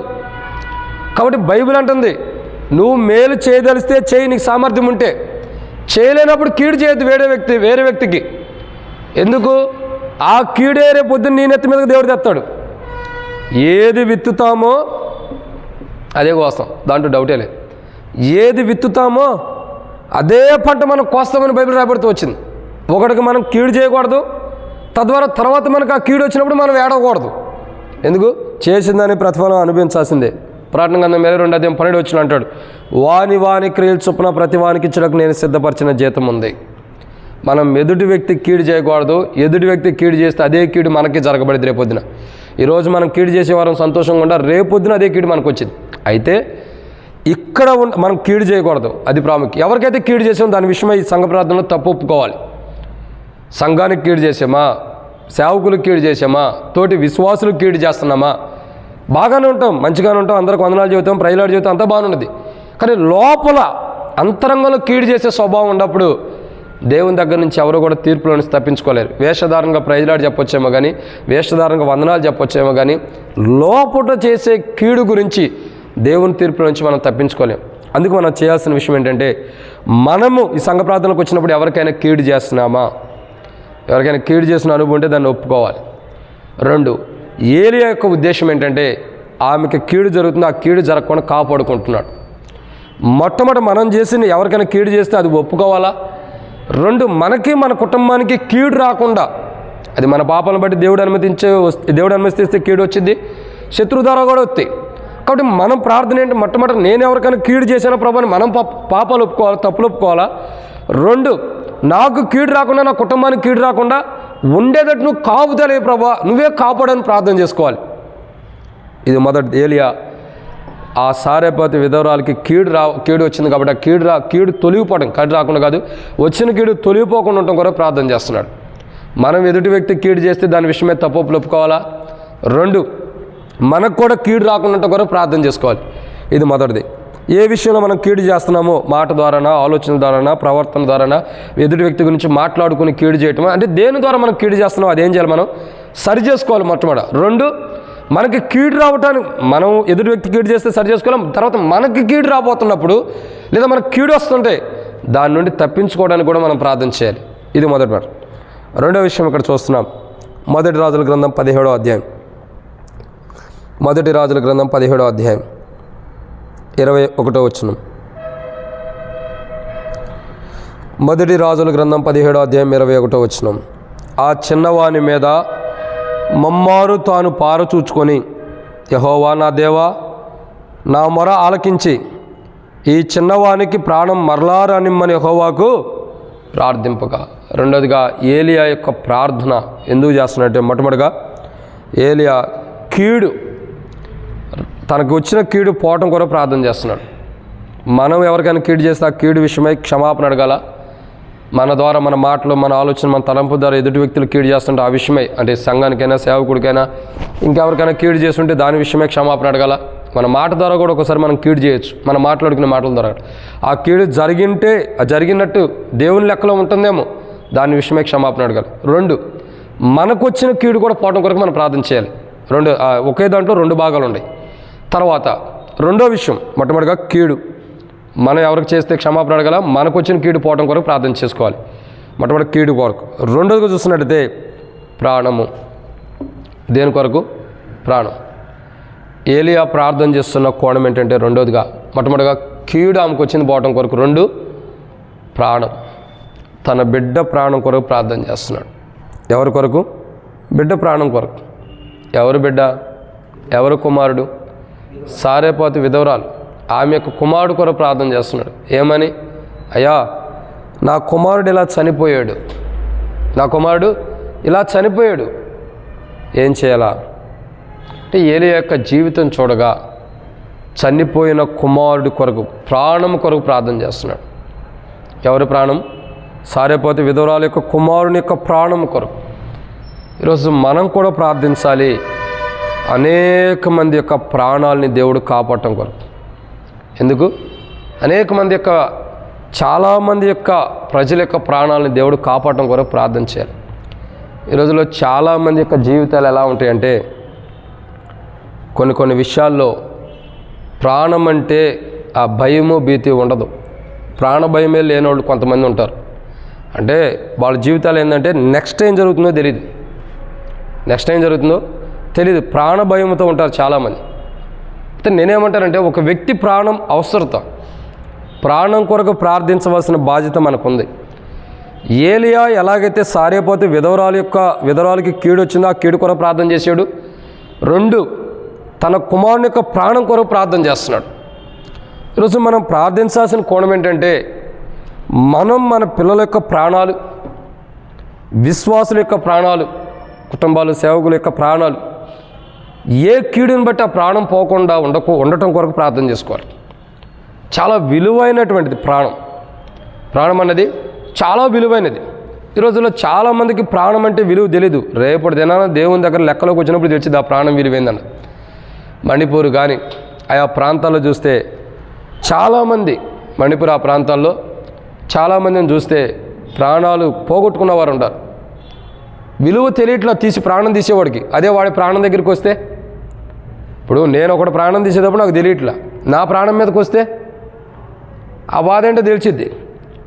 కాబట్టి బైబిల్ అంటుంది, నువ్వు మేలు చేయదలిస్తే చేయి, నీకు సామర్థ్యం ఉంటే. చేయలేనప్పుడు కీడు చేయొద్దు వేరే వ్యక్తికి. ఎందుకు? ఆ కీడే రేపు పొద్దున్న నీ నెత్తి మీదకి దేవుడు తెస్తాడు. ఏది విత్తుతామో అదే కోస్తాం, దాంట్లో డౌటే లేదు. ఏది విత్తుతామో అదే పంట మనం కోస్తామని బైబిల్ రాబడుతూ వచ్చింది. ఒకటికి మనం కీడు చేయకూడదు, తద్వారా తర్వాత మనకు ఆ కీడు వచ్చినప్పుడు మనం ఏడవకూడదు. ఎందుకు? చేసిందని ప్రతిఫలం అనుభవించాల్సిందే. ప్రకటన గ్రంథం 22:12 అంటాడు, వాని క్రియలు చొప్పున ప్రతి వానికి ఇచ్చడానికి నేను సిద్ధపరిచిన జీతం ఉంది. మనం ఎదుటి వ్యక్తికి కీడు చేయకూడదు. ఎదుటి వ్యక్తికి కీడు చేస్తే అదే కీడు మనకి జరగబడింది రేపొద్దున. ఈరోజు మనం కీడు చేసేవారం సంతోషంగా ఉండ, రేపొద్దున అదే కీడు మనకు వచ్చింది. అయితే ఇక్కడ మనం కీడు చేయకూడదు, అది ప్రాముఖ్యం. ఎవరికైతే కీడు చేసామో దాని విషయమై ఈ సంఘ ప్రార్థనలో తప్పు ఒప్పుకోవాలి. సంఘానికి కీడు చేసామా, సేవకులకు కీడు చేసామా, తోటి విశ్వాసులకు కీడు చేస్తున్నామా? బాగానే ఉంటాం, మంచిగానే ఉంటాం, అందరికి వందనాలు చెబుతాం, ప్రైలాడు చెబుతాం, అంతా బాగున్నది. కానీ లోపల అంతరంగంలో కీడు చేసే స్వభావం ఉన్నప్పుడు దేవుని దగ్గర నుంచి ఎవరు కూడా తీర్పులో నుంచి తప్పించుకోలేరు. వేషధారంగా ప్రైలాడు చెప్పొచ్చేమో కానీ, వేషధారంగా వందనాలు చెప్పొచ్చేమో కానీ, లోపల చేసే కీడు గురించి దేవుని తీర్పుల నుంచి మనం తప్పించుకోలేం. అందుకు మనం చేయాల్సిన విషయం ఏంటంటే, మనము ఈ సంఘ ప్రార్థనకు వచ్చినప్పుడు ఎవరికైనా కీడు చేస్తున్నామా, ఎవరికైనా కీడు చేసిన అనుభవం ఉంటే దాన్ని ఒప్పుకోవాలి. 2, ఏలియా యొక్క ఉద్దేశం ఏంటంటే ఆమెకి కీడు జరుగుతుంది, ఆ కీడు జరగకుండా కాపాడుకుంటున్నాడు. మొట్టమొదటి మనం చేసిన ఎవరికైనా కీడు చేస్తే అది ఒప్పుకోవాలా. 2, మనకి మన కుటుంబానికి కీడు రాకుండా, అది మన పాపాలను బట్టి దేవుడు అనుమతిస్తే కీడు వచ్చింది, శత్రు ద్వారా కూడా వస్తాయి. కాబట్టి మనం ప్రార్థన ఏంటి, మొట్టమొదటి నేను ఎవరికైనా కీడు చేశానో ప్రభుని మనం పాపాలు ఒప్పుకోవాలా, తప్పులు ఒప్పుకోవాలా. 2, నాకు కీడు రాకుండా, నా కుటుంబానికి కీడు రాకుండా ఉండేటట్టు నువ్వు కాపుదలే ప్రభా, నువ్వే కాపాడని ప్రార్థన చేసుకోవాలి. ఇది మొదటి. ఏలియా ఆ సారెపతి విధవరాలకి కీడు వచ్చింది కాబట్టి ఆ కీడు తొలగిపోవడం, కీడు రాకుండా కాదు, వచ్చిన కీడు తొలగిపోకుండా ఉండటం కూడా ప్రార్థన చేస్తున్నాడు. మనం ఎదుటి వ్యక్తి కీడు చేస్తే దాని విషయమే తప్పులు ఒప్పుకోవాలా. 2, మనకు కూడా కీడు రాకుండా కూడా ప్రార్థన చేసుకోవాలి. ఇది మొదటిది. ఏ విషయంలో మనం కీడు చేస్తున్నామో, మాట ద్వారానా, ఆలోచన ద్వారానా, ప్రవర్తన ద్వారానా, ఎదుటి వ్యక్తి గురించి మాట్లాడుకుని కీడు చేయటమా, అంటే దేని ద్వారా మనం కీడు చేస్తున్నాం అదేం చేయాలి, మనం సరి చేసుకోవాలి మొట్టమొదట. 2, మనకి కీడు రావటానికి మనం ఎదుటి వ్యక్తి కీడు చేస్తే సరి చేసుకోవాలి. తర్వాత మనకి కీడు రాబోతున్నప్పుడు లేదా మనకు కీడు వస్తుంటే దాని నుండి తప్పించుకోవడానికి కూడా మనం ప్రార్థన చేయాలి. ఇది మొదటి మాట. 2వ విషయం ఇక్కడ చూస్తున్నాం. మొదటి రాజుల గ్రంథం 17వ అధ్యాయం. మొదటి రాజుల గ్రంథం 17వ అధ్యాయం 21వ వచనం. మొదటి రాజుల గ్రంథం 17వ అధ్యాయం 21వ వచనం. ఆ చిన్నవాని మీద మమ్మారు తాను పారచూచుకొని, యెహోవా నా దేవా, నా మొర ఆలకించి ఈ చిన్నవానికి ప్రాణం మరలా రానిమ్మని యెహోవాకు ప్రార్థింపగా. 2వదిగా ఏలియా యొక్క ప్రార్థన ఎందుకు చేస్తున్నట్టే, మొట్టమొదటిగా ఏలియా తనకు వచ్చిన కీడు పోవటం కూడా ప్రార్థన చేస్తున్నాడు. మనం ఎవరికైనా కీడు చేస్తే ఆ కీడు విషయమై క్షమాపణ అడగాల. మన ద్వారా, మన మాటలు, మన ఆలోచన, మన తలంపు ద్వారా ఎదుటి వ్యక్తులు కీడు చేస్తుంటే ఆ విషయమై, అంటే సంఘానికైనా, సేవకుడికైనా, ఇంకెవరికైనా కీడు చేస్తుంటే దాని విషయమై క్షమాపణ అడగాల. మన మాట ద్వారా కూడా ఒకసారి మనం కీడు చేయొచ్చు, మన మాట్లాడుకునే మాటల ద్వారా. ఆ కీడు జరిగినట్టు దేవుని లెక్కలో ఉంటుందేమో, దాని విషయమై క్షమాపణ అడగాలి. 2, మనకు వచ్చిన కీడు కూడా పోవడం కొరకు మనం ప్రార్థన చేయాలి. ఒకే దాంట్లో 2 భాగాలు ఉన్నాయి. తర్వాత 2వ విషయం, మొట్టమొదటిగా కీడు మనం ఎవరికి చేస్తే క్షమాపణ అడగాల, మనకు వచ్చిన కీడు పోవడం కొరకు ప్రార్థన చేసుకోవాలి. మొట్టమొదటి కీడు కొరకు. 2వదిగా చూస్తున్నట్టయితే ప్రాణము. దేని కొరకు? ప్రాణం. ఏలియా ప్రార్థన చేస్తున్న కోణం ఏంటంటే, రెండోదిగా మొట్టమొదటిగా కీడు ఆమెకు వచ్చింది పోవటం కొరకు, 2 ప్రాణం. తన బిడ్డ ప్రాణం కొరకు ప్రార్థన చేస్తున్నాడు. ఎవరి కొరకు? బిడ్డ ప్రాణం కొరకు. ఎవరు బిడ్డ? ఎవరు కుమారుడు? సారేపోతు విధవరాలు. ఆమె యొక్క కుమారుడు కొరకు ప్రార్థన చేస్తున్నాడు. ఏమని? అయ్యా, నా కుమారుడు ఇలా చనిపోయాడు, నా కుమారుడు ఇలా చనిపోయాడు, ఏం చేయాలా అంటే ఏలియా యొక్క జీవితం చూడగా చనిపోయిన కుమారుడు కొరకు, ప్రాణం కొరకు ప్రార్థన చేస్తున్నాడు. ఎవరి ప్రాణం? సారేపోతు విధవరాలు యొక్క కుమారుని యొక్క ప్రాణం కొరకు. ఈరోజు మనం కూడా ప్రార్థించాలి, అనేక మంది యొక్క ప్రాణాలని దేవుడు కాపాడటం కొరకు. ఎందుకు? అనేక మంది యొక్క, చాలామంది యొక్క ప్రజల యొక్క ప్రాణాలని దేవుడు కాపాడటం కొరకు ప్రార్థన చేయాలి. ఈ రోజుల్లో చాలామంది యొక్క జీవితాలు ఎలా ఉంటాయంటే, కొన్ని విషయాల్లో ప్రాణం అంటే ఆ భయము భీతి ఉండదు. ప్రాణ భయమే లేనివాళ్ళు కొంతమంది ఉంటారు. అంటే వాళ్ళ జీవితాలు ఏంటంటే నెక్స్ట్ ఏం జరుగుతుందో తెలియదు, ప్రాణ భయంతో ఉంటారు చాలామంది. అయితే నేనేమంటానంటే, ఒక వ్యక్తి ప్రాణం అవసరత, ప్రాణం కొరకు ప్రార్థించవలసిన బాధ్యత మనకుంది. ఏలియా ఎలాగైతే సారేపోతే విధవరాలకి కీడు వచ్చిందో ఆ కీడు కొరకు ప్రార్థన చేశాడు. 2, తన కుమారుని యొక్క ప్రాణం కొరకు ప్రార్థన చేస్తున్నాడు. ఈరోజు మనం ప్రార్థించాల్సిన కోణం ఏంటంటే, మనం మన పిల్లల యొక్క ప్రాణాలు, విశ్వాసుల యొక్క ప్రాణాలు, కుటుంబాలు, సేవకుల యొక్క ప్రాణాలు, ఏ కీడుని బట్టి ఆ ప్రాణం పోకుండా ఉండటం కొరకు ప్రార్థన చేసుకోవాలి. చాలా విలువైనటువంటిది ప్రాణం అన్నది చాలా విలువైనది. ఈ రోజుల్లో చాలామందికి ప్రాణం అంటే విలువ తెలీదు. రేపటి దినాన దేవుని దగ్గర లెక్కలోకి వచ్చినప్పుడు తెలిసింది ఆ ప్రాణం విలువైందన్న. మణిపూర్ కానీ ఆయా ప్రాంతాల్లో చూస్తే చాలామంది, మణిపూర్ ఆ ప్రాంతాల్లో చాలామందిని చూస్తే ప్రాణాలు పోగొట్టుకున్న వారు ఉంటారు. విలువ తెలియట్లా తీసి ప్రాణం తీసేవాడికి. అదే వాడి ప్రాణం దగ్గరికి వస్తే, ఇప్పుడు నేను ఒకటి ప్రాణం తీసేటప్పుడు నాకు తెలియట్లా, నా ప్రాణం మీదకి వస్తే ఆ బాధ ఏంటో తెలిసిద్ది.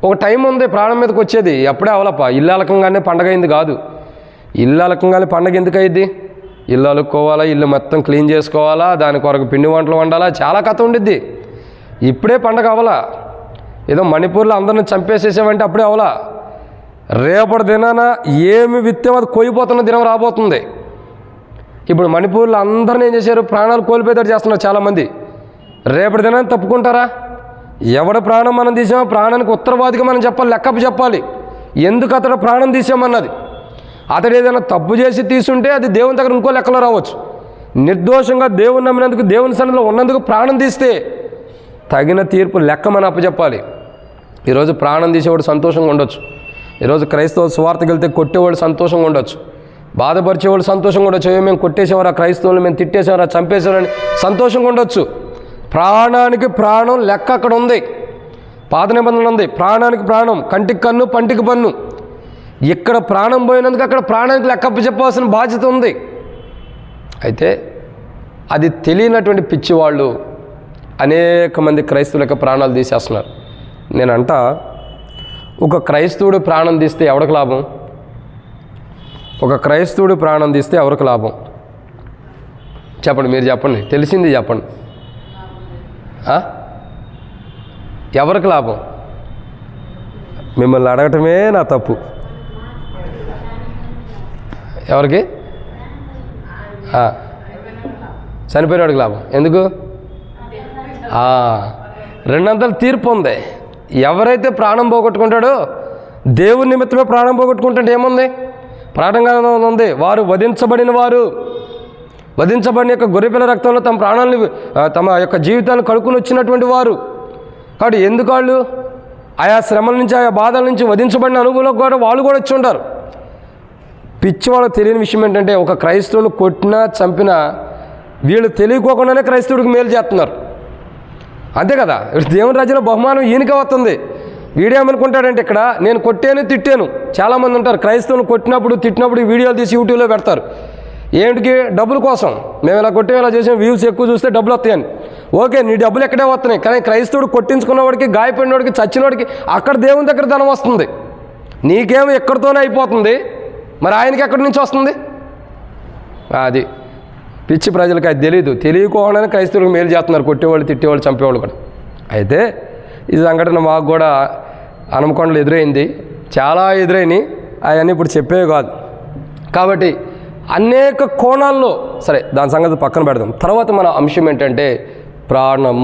ఒక టైం ఉంది ప్రాణం మీదకి వచ్చేది, అప్పుడే అవలప. ఇల్లు అలకంగానే పండగ అయింది కాదు. ఇల్లు అలకంగానే పండగ ఎందుకు అయింది? ఇల్లు అలుక్కోవాలా, ఇల్లు మొత్తం క్లీన్ చేసుకోవాలా, దాని కొరకు పిండి వంటలు వండాలా, చాలా కథ ఉండిద్ది. ఇప్పుడే పండగ అవలా. ఏదో మణిపూర్లో అందరిని చంపేసేసామంటే అప్పుడే అవలా. రేపటి దినాన ఏమి విత్తే అది కోయిపోతున్న దినం రాబోతుంది. ఇప్పుడు మణిపూర్లో అందరిని ఏం చేశారు? ప్రాణాలు కోల్పోయేటట్టు చేస్తున్నారు చాలామంది. రేపటి దినాన్ని తప్పుకుంటారా? ఎవడ ప్రాణం మనం తీసామో ప్రాణానికి ఉత్తరవాదిగా మనం చెప్పాలి, లెక్కపు చెప్పాలి. ఎందుకు అతడు ప్రాణం తీసామన్నది. అతడు ఏదైనా తప్పు చేసి తీసుంటే అది దేవుని దగ్గర ఇంకో లెక్కలో రావచ్చు. నిర్దోషంగా దేవుని నమ్మినందుకు, దేవుని సన్నిధిలో ఉన్నందుకు ప్రాణం తీస్తే తగిన తీర్పు లెక్క మనం అప్పచెప్పాలి. ఈరోజు ప్రాణం తీసేవాడు సంతోషంగా ఉండొచ్చు. ఈరోజు క్రైస్తవ సువార్తకి వెళ్తే కొట్టేవాడు సంతోషంగా ఉండొచ్చు, బాధపరిచేవాడు సంతోషంగా ఉండొచ్చు. అయ్యో మేము కొట్టేసేవారా క్రైస్తవులు, మేము తిట్టేసేవారా, చంపేసేవారని సంతోషంగా ఉండొచ్చు. ప్రాణానికి ప్రాణం లెక్క అక్కడ ఉంది. పాత నిబంధన ఉంది, ప్రాణానికి ప్రాణం, కంటికి కన్ను, పంటికి పన్ను. ఇక్కడ ప్రాణం పోయినందుకు అక్కడ ప్రాణానికి లెక్క చెప్పాల్సిన బాధ్యత ఉంది. అయితే అది తెలియనటువంటి పిచ్చివాళ్ళు అనేక మంది క్రైస్తవుల యొక్క ప్రాణాలు తీసేస్తున్నారు. నేనంట, ఒక క్రైస్తవుడు ప్రాణం తీస్తే ఎవరికి లాభం? ఒక క్రైస్తవుడు ప్రాణం తీస్తే ఎవరికి లాభం? చెప్పండి, మీరు చెప్పండి, తెలిసింది చెప్పండి. ఎవరికి లాభం? మిమ్మల్ని అడగటమే నా తప్పు. ఎవరికి? చనిపోయినవాడికి లాభం. ఎందుకు? రెండంతలు తీర్పు ఉంది. ఎవరైతే ప్రాణం పోగొట్టుకుంటాడో, దేవుని నిమిత్తమే ప్రాణం పోగొట్టుకుంటే ఏముంది? ప్రాణంగా ఉంది. వారు వధించబడిన యొక్క గొర్రెపిల్ల రక్తంలో తమ ప్రాణాలను, తమ యొక్క జీవితాలను కడుక్కుని వచ్చినటువంటి వారు. కాబట్టి ఎందుకు వాళ్ళు ఆయా శ్రమల నుంచి, ఆయా బాధల నుంచి వధించబడిన అనుభవంలో కూడా వాళ్ళు కూడా వచ్చి ఉంటారు. పిచ్చి వాళ్ళకి తెలియని విషయం ఏంటంటే, ఒక క్రైస్తవుని కొట్టినా చంపినా వీళ్ళు తెలియకోకుండానే క్రైస్తవుడికి మేలు చేస్తున్నారు. అంతే కదా? దేవుని రాజ్యంలో బహుమానం ఈయనకే వస్తుంది. వీడేమనుకుంటాడంటే, ఇక్కడ నేను కొట్టాను తిట్టాను. చాలామంది ఉంటారు క్రైస్తవుని కొట్టినప్పుడు తిట్టినప్పుడు వీడియోలు తీసి యూట్యూబ్లో పెడతారు. ఏంటికి? డబ్బుల కోసం. మేము ఇలా కొట్టాం, ఇలా చేసాం, వ్యూస్ ఎక్కువ చూస్తే డబ్బులు వస్తాయని. ఓకే, నీ డబ్బులు ఎక్కడే వస్తున్నాయి, కానీ క్రైస్తవుడు కొట్టించుకున్నవాడికి, గాయపడినవాడికి, చచ్చినవాడికి అక్కడ దేవుని దగ్గర ధనం వస్తుంది. నీకేమో ఎక్కడితోనే అయిపోతుంది, మరి ఆయనకి ఎక్కడి నుంచి వస్తుంది? అది పిచ్చి ప్రజలకు అది తెలియకోగానే క్రైస్తవులకు మేలు చేస్తున్నారు, కొట్టేవాళ్ళు, తిట్టేవాళ్ళు, చంపేవాళ్ళు కూడా. అయితే ఈ సంఘటన మాకు కూడా హనుమకొండలో ఎదురైంది, చాలా ఎదురైనాయి, అవన్నీ ఇప్పుడు చెప్పేవి కాదు. కాబట్టి అనేక కోణాల్లో సరే దాని సంగతి పక్కన పెడదాం. తర్వాత మన అంశం ఏంటంటే ప్రాణం.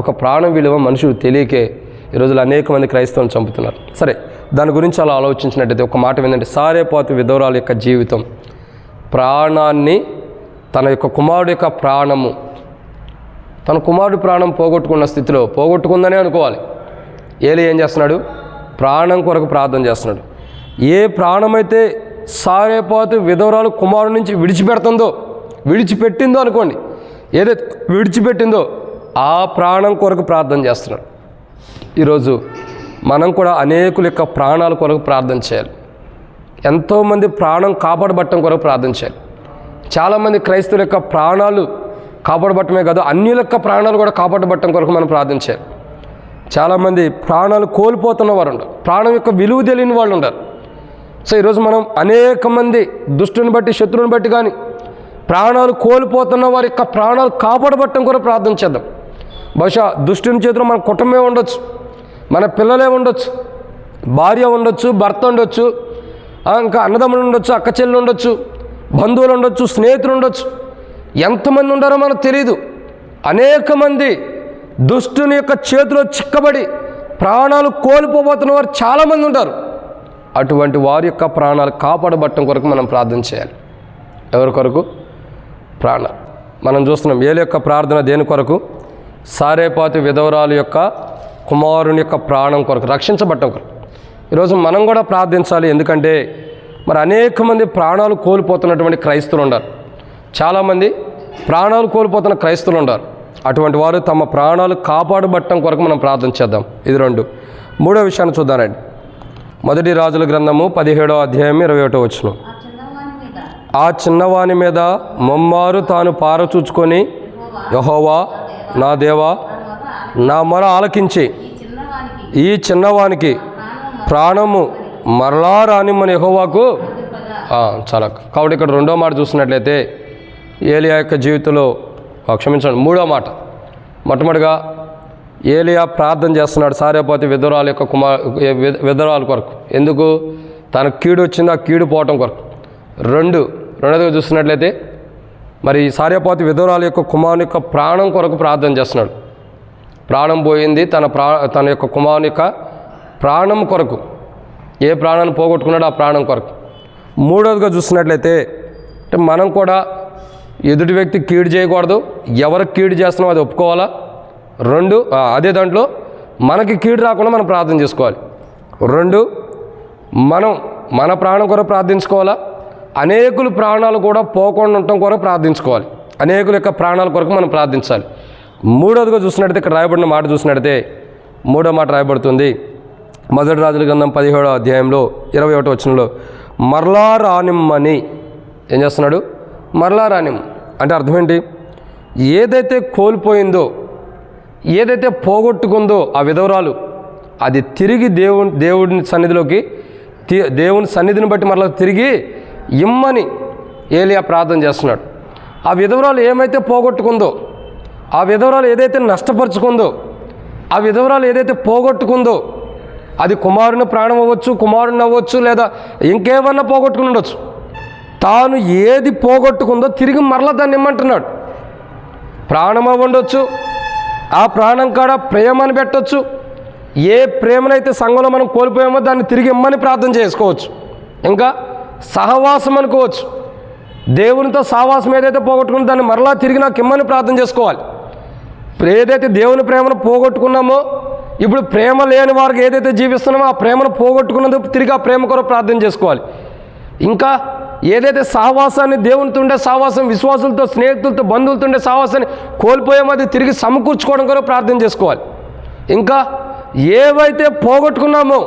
ఒక ప్రాణం విలువ మనుషులు తెలియకే ఈ రోజులు అనేక మంది క్రైస్తవులను చంపుతున్నారు. సరే దాని గురించి అలా ఆలోచించినట్టయితే ఒక మాట ఏంటంటే సారేపాతు విధవరాల యొక్క జీవితం, ప్రాణాన్ని, తన యొక్క కుమారుడు యొక్క ప్రాణము, తన కుమారుడు ప్రాణం పోగొట్టుకున్న స్థితిలో పోగొట్టుకుందనే అనుకోవాలి. ఏలీ ఏం చేస్తున్నాడు? ప్రాణం కొరకు ప్రార్థన చేస్తున్నాడు. ఏ ప్రాణమైతే సారేపాతు విధవరాలు కుమారుడి నుంచి విడిచిపెట్టిందో అనుకోండి, ఏదైతే విడిచిపెట్టిందో ఆ ప్రాణం కొరకు ప్రార్థన చేస్తున్నాడు. ఈరోజు మనం కూడా అనేకుల యొక్క ప్రాణాల కొరకు ప్రార్థన చేయాలి. ఎంతోమంది ప్రాణం కాపాడబట్టం కొరకు ప్రార్థన చేయాలి. చాలామంది క్రైస్తవుల యొక్క ప్రాణాలు కాపాడబట్టమే కాదు, అన్యుల యొక్క ప్రాణాలు కూడా కాపాడబట్టం కొరకు మనం ప్రార్థన చేయాలి. చాలామంది ప్రాణాలు కోల్పోతున్న వారు ఉంటారు, ప్రాణం యొక్క విలువ తెలియని వాళ్ళు ఉంటారు. సో ఈరోజు మనం అనేక మంది దుష్టుని బట్టి, శత్రువుని బట్టి కానీ ప్రాణాలు కోల్పోతున్న వారి యొక్క ప్రాణాలు కాపాడబట్టం కొరకు ప్రార్థన చేద్దాం. బహుశా దుష్టుని చేతిలో మన కుటుంబమే ఉండొచ్చు, మన పిల్లలే ఉండొచ్చు, భార్య ఉండొచ్చు, భర్త ఉండొచ్చు, ఇంకా అన్నదమ్ములు ఉండొచ్చు, అక్క చెల్లెలు ఉండొచ్చు, బంధువులు ఉండొచ్చు, స్నేహితులు ఉండొచ్చు. ఎంతమంది ఉండారో మనకు తెలియదు. అనేక మంది దుష్టుని యొక్క చేతిలో చిక్కబడి ప్రాణాలు కోల్పోబోతున్న వారు చాలామంది ఉంటారు. అటువంటి వారి యొక్క ప్రాణాలు కాపాడబట్టం కొరకు మనం ప్రార్థన చేయాలి. ఎవరి కొరకు? ప్రాణాలు. మనం చూస్తున్నాం ఏలి యొక్క ప్రార్థన దేని కొరకు? సారేపాతు విధవరాలు యొక్క కుమారుని యొక్క ప్రాణం కొరకు, రక్షించబట్టం కొరకు. ఈరోజు మనం కూడా ప్రార్థించాలి. ఎందుకంటే మరి అనేక మంది ప్రాణాలు కోల్పోతున్నటువంటి క్రైస్తవులు ఉన్నారు, చాలామంది ప్రాణాలు కోల్పోతున్న క్రైస్తవులు ఉన్నారు. అటువంటి వారు తమ ప్రాణాలు కాపాడబట్టం కొరకు మనం ప్రార్థన చేద్దాం. ఇది 2. 3వ విషయాన్ని చూద్దానండి. 1 రాజుల గ్రంథము 17వ అధ్యాయం 21వ వచనం. ఆ చిన్నవాని మీద ముమ్మారు తాను పారచూచుకొని, యెహోవా నా దేవా, నా మొర ఆలకించి ఈ చిన్నవానికి ప్రాణము మరలా రానిమ్మని యెహోవాకు చాలా. కాబట్టి ఇక్కడ 2వ మాట చూసినట్లయితే ఏలియా యొక్క జీవితంలో, క్షమించండి, 3వ మాట. మొట్టమొదటిగా ఏలియా ప్రార్థన చేస్తున్నాడు సారేపాతు విధవరాలు యొక్క విధవరాలు కొరకు. ఎందుకు? తనకు కీడు వచ్చింది, ఆ కీడు పోవటం కొరకు. రెండవదిగా చూసినట్లయితే మరి సారేపాతు విధవరాలు యొక్క కుమారుని యొక్క ప్రాణం కొరకు ప్రార్థన చేస్తున్నాడు. ప్రాణం పోయింది, తన యొక్క కుమారుని యొక్క ప్రాణం కొరకు. ఏ ప్రాణాన్ని పోగొట్టుకున్నాడో ఆ ప్రాణం కొరకు. 3వదిగా చూసినట్లయితే మనం కూడా ఎదుటి వ్యక్తి కీడు చేయకూడదు, ఎవరికి కీడు చేస్తున్నామో అది ఒప్పుకోవాలా. 2 అదే దాంట్లో మనకి కీడు రాకుండా మనం ప్రార్థన చేసుకోవాలి. 2 మనం మన ప్రాణం కొరకు ప్రార్థించుకోవాలా, అనేకుల ప్రాణాలు కూడా పోకుండా ఉండటం కొరకు ప్రార్థించుకోవాలి. అనేకుల యొక్క ప్రాణాల కొరకు మనం ప్రార్థించాలి. 3వదిగా చూసినట్టయితే ఇక్కడ రాయబడిన మాట చూసినట్టయితే 3వ మాట రాయబడుతుంది 1 రాజుల గ్రంథం 17వ అధ్యాయంలో 21వ వచనంలో, మరలా రానిమ్మని. ఏం చేస్తున్నాడు? మరలా రానిమ్మ అంటే అర్థం ఏంటి? ఏదైతే కోల్పోయిందో, ఏదైతే పోగొట్టుకుందో ఆ విధవరాలు, అది తిరిగి దేవుని సన్నిధిలోకి, దేవుని సన్నిధిని బట్టి మరలా తిరిగి ఇమ్మని ఏలియా ప్రార్థన చేస్తున్నాడు. ఆ విధవరాలు ఏమైతే పోగొట్టుకుందో, ఆ విధవరాలు ఏదైతే నష్టపరుచుకుందో, ఆ విధవరాలు ఏదైతే పోగొట్టుకుందో, అది కుమారుని ప్రాణం అవ్వచ్చు, కుమారుని అవ్వచ్చు, లేదా ఇంకేమన్నా పోగొట్టుకుని ఉండొచ్చు. తాను ఏది పోగొట్టుకుందో తిరిగి మరలా దాన్ని ఇమ్మంటున్నాడు. ప్రాణం అవ్వండొచ్చు, ఆ ప్రాణం కాడ ప్రేమని పెట్టవచ్చు. ఏ ప్రేమనైతే సంఘంలో మనం కోల్పోయామో దాన్ని తిరిగి ఇమ్మని ప్రార్థన చేసుకోవచ్చు. ఇంకా సహవాసం అనుకోవచ్చు. దేవునితో సహవాసం ఏదైతే పోగొట్టుకున్నా దాన్ని మరలా తిరిగి నాకు ఇమ్మని ప్రార్థన చేసుకోవాలి. ఏదైతే దేవుని ప్రేమను పోగొట్టుకున్నామో, ఇప్పుడు ప్రేమ లేని వారికి ఏదైతే జీవిస్తున్నామో ఆ ప్రేమను పోగొట్టుకున్నందుకు తిరిగి ఆ ప్రేమ కొరకు ప్రార్థన చేసుకోవాలి. ఇంకా ఏదైతే సహవాసాన్ని, దేవునితో ఉండే సహవాసం, విశ్వాసులతో, స్నేహితులతో, బంధువులతో ఉండే సహవాసాన్ని కోల్పోయామో అది తిరిగి సమకూర్చుకోవడం కొరకు ప్రార్థన చేసుకోవాలి. ఇంకా ఏవైతే పోగొట్టుకున్నామో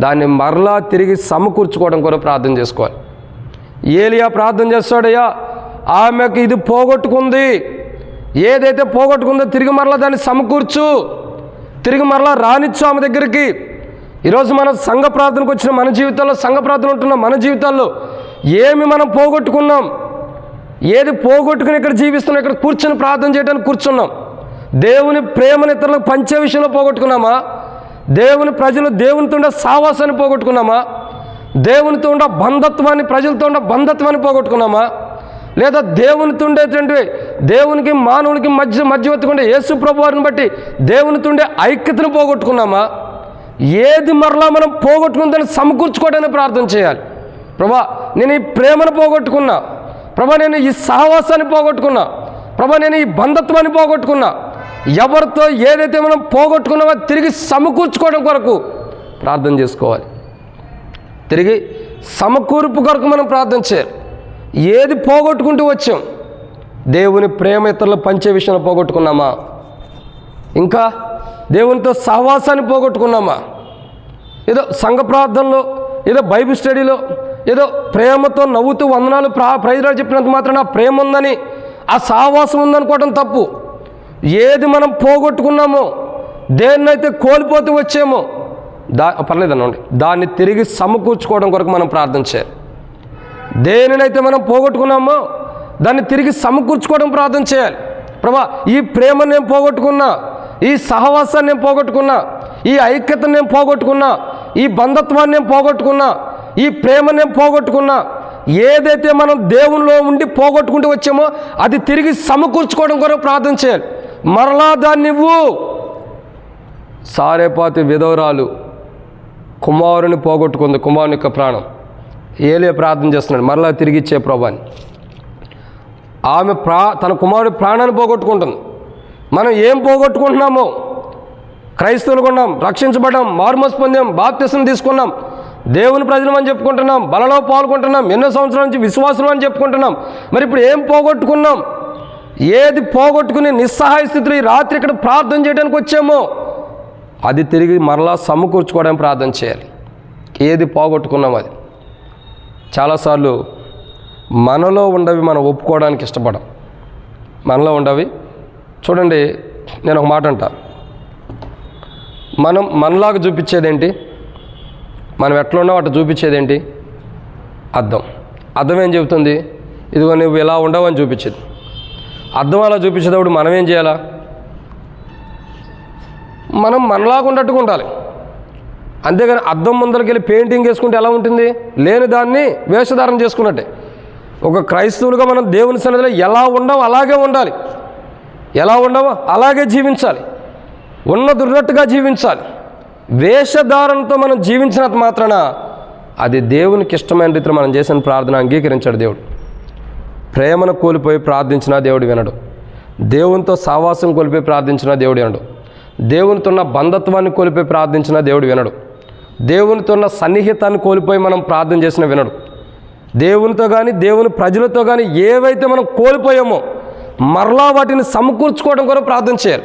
దాన్ని మరలా తిరిగి సమకూర్చుకోవడం కొరకు ప్రార్థన చేసుకోవాలి. ఏలియా ప్రార్థన చేస్తాడయ్యా, ఆమెకు ఇది పోగొట్టుకుంది, ఏదైతే పోగొట్టుకుందో తిరిగి మరలా దాన్ని సమకూర్చు, తిరిగి మరలా రానిచ్చు ఆమె దగ్గరికి. ఈరోజు మన సంఘ ప్రార్థనకు వచ్చిన మన జీవితాల్లో, సంఘ ప్రార్థన ఉంటున్న మన జీవితాల్లో ఏమి మనం పోగొట్టుకున్నాం, ఏది పోగొట్టుకుని ఇక్కడ జీవిస్తున్నాం, ఇక్కడ కూర్చొని ప్రార్థన చేయడానికి కూర్చున్నాం. దేవుని ప్రేమను ఇతరులకు పంచే విషయంలో పోగొట్టుకున్నామా? దేవుని ప్రజలు దేవునితో ఉండే సావాసాన్ని పోగొట్టుకున్నామా? దేవునితో ఉండే బంధత్వాన్ని, ప్రజలతో ఉండే బంధత్వాన్ని పోగొట్టుకున్నామా? లేదా దేవునితో ఉండేటువంటి దేవునికి మానవునికి మధ్యవర్తిగా యేసు ప్రభు వారిని బట్టి దేవునితో ఉండే ఐక్యతను పోగొట్టుకున్నామా? ఏది మరలా మనం పోగొట్టుకుందని సమకూర్చుకోవడానికి ప్రార్థన చేయాలి. ప్రభా, నేను ఈ ప్రేమను పోగొట్టుకున్నా, ప్రభా నేను ఈ సహవాసాన్ని పోగొట్టుకున్నా, ప్రభా నేను ఈ బంధత్వాన్ని పోగొట్టుకున్నా. ఎవరితో ఏదైతే మనం పోగొట్టుకున్నామో తిరిగి సమకూర్చుకోవడం కొరకు ప్రార్థన చేసుకోవాలి. తిరిగి సమకూర్పు కొరకు మనం ప్రార్థన చేయాలి. ఏది పోగొట్టుకుంటూ వచ్చాం? దేవుని ప్రేమ ఇతరులు పంచే విషయంలో పోగొట్టుకున్నామా? ఇంకా దేవునితో సహవాసాన్ని పోగొట్టుకున్నామా? ఏదో సంఘ ప్రార్థనలో, ఏదో బైబిల్ స్టడీలో, ఏదో ప్రేమతో నవ్వుతూ వందనాలు ప్రైజ్లాడు చెప్పినంత మాత్రం ప్రేమ ఉందని, ఆ సహవాసం ఉందనుకోవడం తప్పు. ఏది మనం పోగొట్టుకున్నామో, దేన్నైతే కోల్పోతూ వచ్చామో పర్లేదనండి, దాన్ని తిరిగి సమకూర్చుకోవడం కొరకు మనం ప్రార్థన చేయాలి. దేనినైతే మనం పోగొట్టుకున్నామో దాన్ని తిరిగి సమకూర్చుకోవడం ప్రార్థన చేయాలి. ప్రభా, ఈ ప్రేమను నేను పోగొట్టుకున్నా, ఈ సహవాసాన్ని నేను పోగొట్టుకున్నా, ఈ ఐక్యతను నేను పోగొట్టుకున్నా, ఈ బంధత్వాన్ని నేను పోగొట్టుకున్నా, ఈ ప్రేమను నేను పోగొట్టుకున్నా. ఏదైతే మనం దేవునిలో ఉండి పోగొట్టుకుంటూ వచ్చామో అది తిరిగి సమకూర్చుకోవడం కొరకు ప్రార్థన చేయాలి. మరలా దాన్ని ఇవ్వు. సారేపాతి విధవరాలు కుమారుని పోగొట్టుకుంది, కుమారుని యొక్క ప్రాణం. ఏలియా ప్రార్థన చేస్తున్నాడు, మరలా తిరిగి ఇచ్చే ప్రభువాని. ఆమె తన కుమారుడి ప్రాణాన్ని పోగొట్టుకుంటుంది. మనం ఏం పోగొట్టుకుంటున్నామో? క్రైస్తవులు కొన్నాం, రక్షించబడ్డాం, మారుమనసు పొందాం, బాప్తిసం తీసుకున్నాం, దేవుని ప్రజలు అని చెప్పుకుంటున్నాం, బలలో పాల్గొంటున్నాం, ఎన్నో సంవత్సరాల నుంచి విశ్వాసం అని చెప్పుకుంటున్నాం. మరి ఇప్పుడు ఏం పోగొట్టుకున్నాం? ఏది పోగొట్టుకుని నిస్సహాయ స్థితిలో ఈ రాత్రి ఇక్కడ ప్రార్థన చేయడానికి వచ్చామో అది తిరిగి మరలా సమకూర్చుకోవడానికి ప్రార్థన చేయాలి. ఏది పోగొట్టుకున్నాం అది. చాలాసార్లు మనలో ఉండవి మనం ఒప్పుకోవడానికి ఇష్టపడం. మనలో ఉండవి చూడండి, నేను ఒక మాట అంటా, మనం మనలాగా చూపించేదేంటి? మనం ఎట్లా ఉన్నావు అట్లా చూపించేదేంటి? అద్దం. అద్దం ఏం చెబుతుంది? ఇదిగో నువ్వు ఇలా ఉండవు అని చూపించేది. అద్దం అలా చూపించేటప్పుడు మనం ఏం చేయాలా? మనం మనలాగా ఉన్నట్టుగా ఉండాలి. అంతేగాని అద్దం ముందరికి వెళ్ళి పెయింటింగ్ వేసుకుంటే ఎలా ఉంటుంది? లేని దాన్ని వేషధారణ చేసుకున్నట్టే. ఒక క్రైస్తవులుగా మనం దేవుని సన్నిధిలో ఎలా ఉండవు అలాగే ఉండాలి, ఎలా ఉండవో అలాగే జీవించాలి, ఉన్నట్టుగా జీవించాలి. వేషధారణతో మనం జీవించినంత మాత్రాన అది దేవునికి ఇష్టమైన రీతిలో మనం చేసిన ప్రార్థన అంగీకరించాడు దేవుడు. ప్రేమను కోల్పోయి ప్రార్థించినా దేవుడు వినడు. దేవునితో సావాసం కోల్పోయి ప్రార్థించినా దేవుడు వినడు. దేవునితో ఉన్న బంధత్వాన్ని కోల్పోయి ప్రార్థించినా దేవుడు వినడు. దేవునితో ఉన్న సన్నిహితాన్ని కోల్పోయి మనం ప్రార్థన చేసినా వినడు. దేవునితో కానీ దేవుని ప్రజలతో కానీ ఏవైతే మనం కోల్పోయామో మరలా వాటిని సమకూర్చుకోవడం కొరకు ప్రార్థన చేయాలి.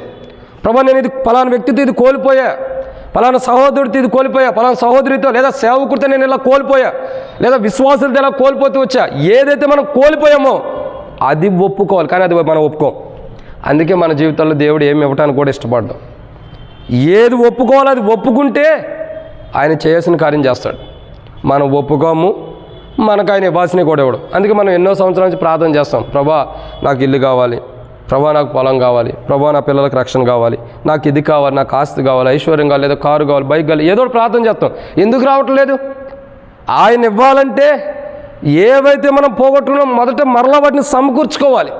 ప్రభా, నేను ఇది పలానా వ్యక్తితో ఇది కోల్పోయా, పలానా సహోదరుడితో ఇది కోల్పోయా, పలానా సహోదరితో లేదా సేవకుడితో నేను ఇలా కోల్పోయా, లేదా విశ్వాసులతో ఇలా కోల్పోతూ వచ్చా. ఏదైతే మనం కోల్పోయామో అది ఒప్పుకోవాలి, కానీ అది మనం ఒప్పుకోం. అందుకే మన జీవితంలో దేవుడు ఏమి ఇవ్వటానికి కూడా ఇష్టపడ్డాం. ఏది ఒప్పుకోవాలో అది ఒప్పుకుంటే ఆయన చేయాల్సిన కార్యం చేస్తాడు. మనం ఒప్పుకోము, మనకు ఆయన ఇవ్వాల్సిన కూడా ఇవ్వడు. అందుకే మనం ఎన్నో సంవత్సరాల నుంచి ప్రార్థన చేస్తాం, ప్రభా నాకు ఇల్లు కావాలి, ప్రభా నాకు పొలం కావాలి, ప్రభా నా పిల్లలకు రక్షణ కావాలి, నాకు ఇది కావాలి, నాకు ఆస్తి కావాలి, ఐశ్వర్యం కావాలి, లేదా కారు కావాలి, బైక్ కావాలి, ఏదో ప్రార్థన చేస్తాం. ఎందుకు రావట్లేదు? ఆయన ఇవ్వాలంటే ఏవైతే మనం పోగొట్టుకున్నాం మొదట మరలా వాటిని సమకూర్చుకోవాలి.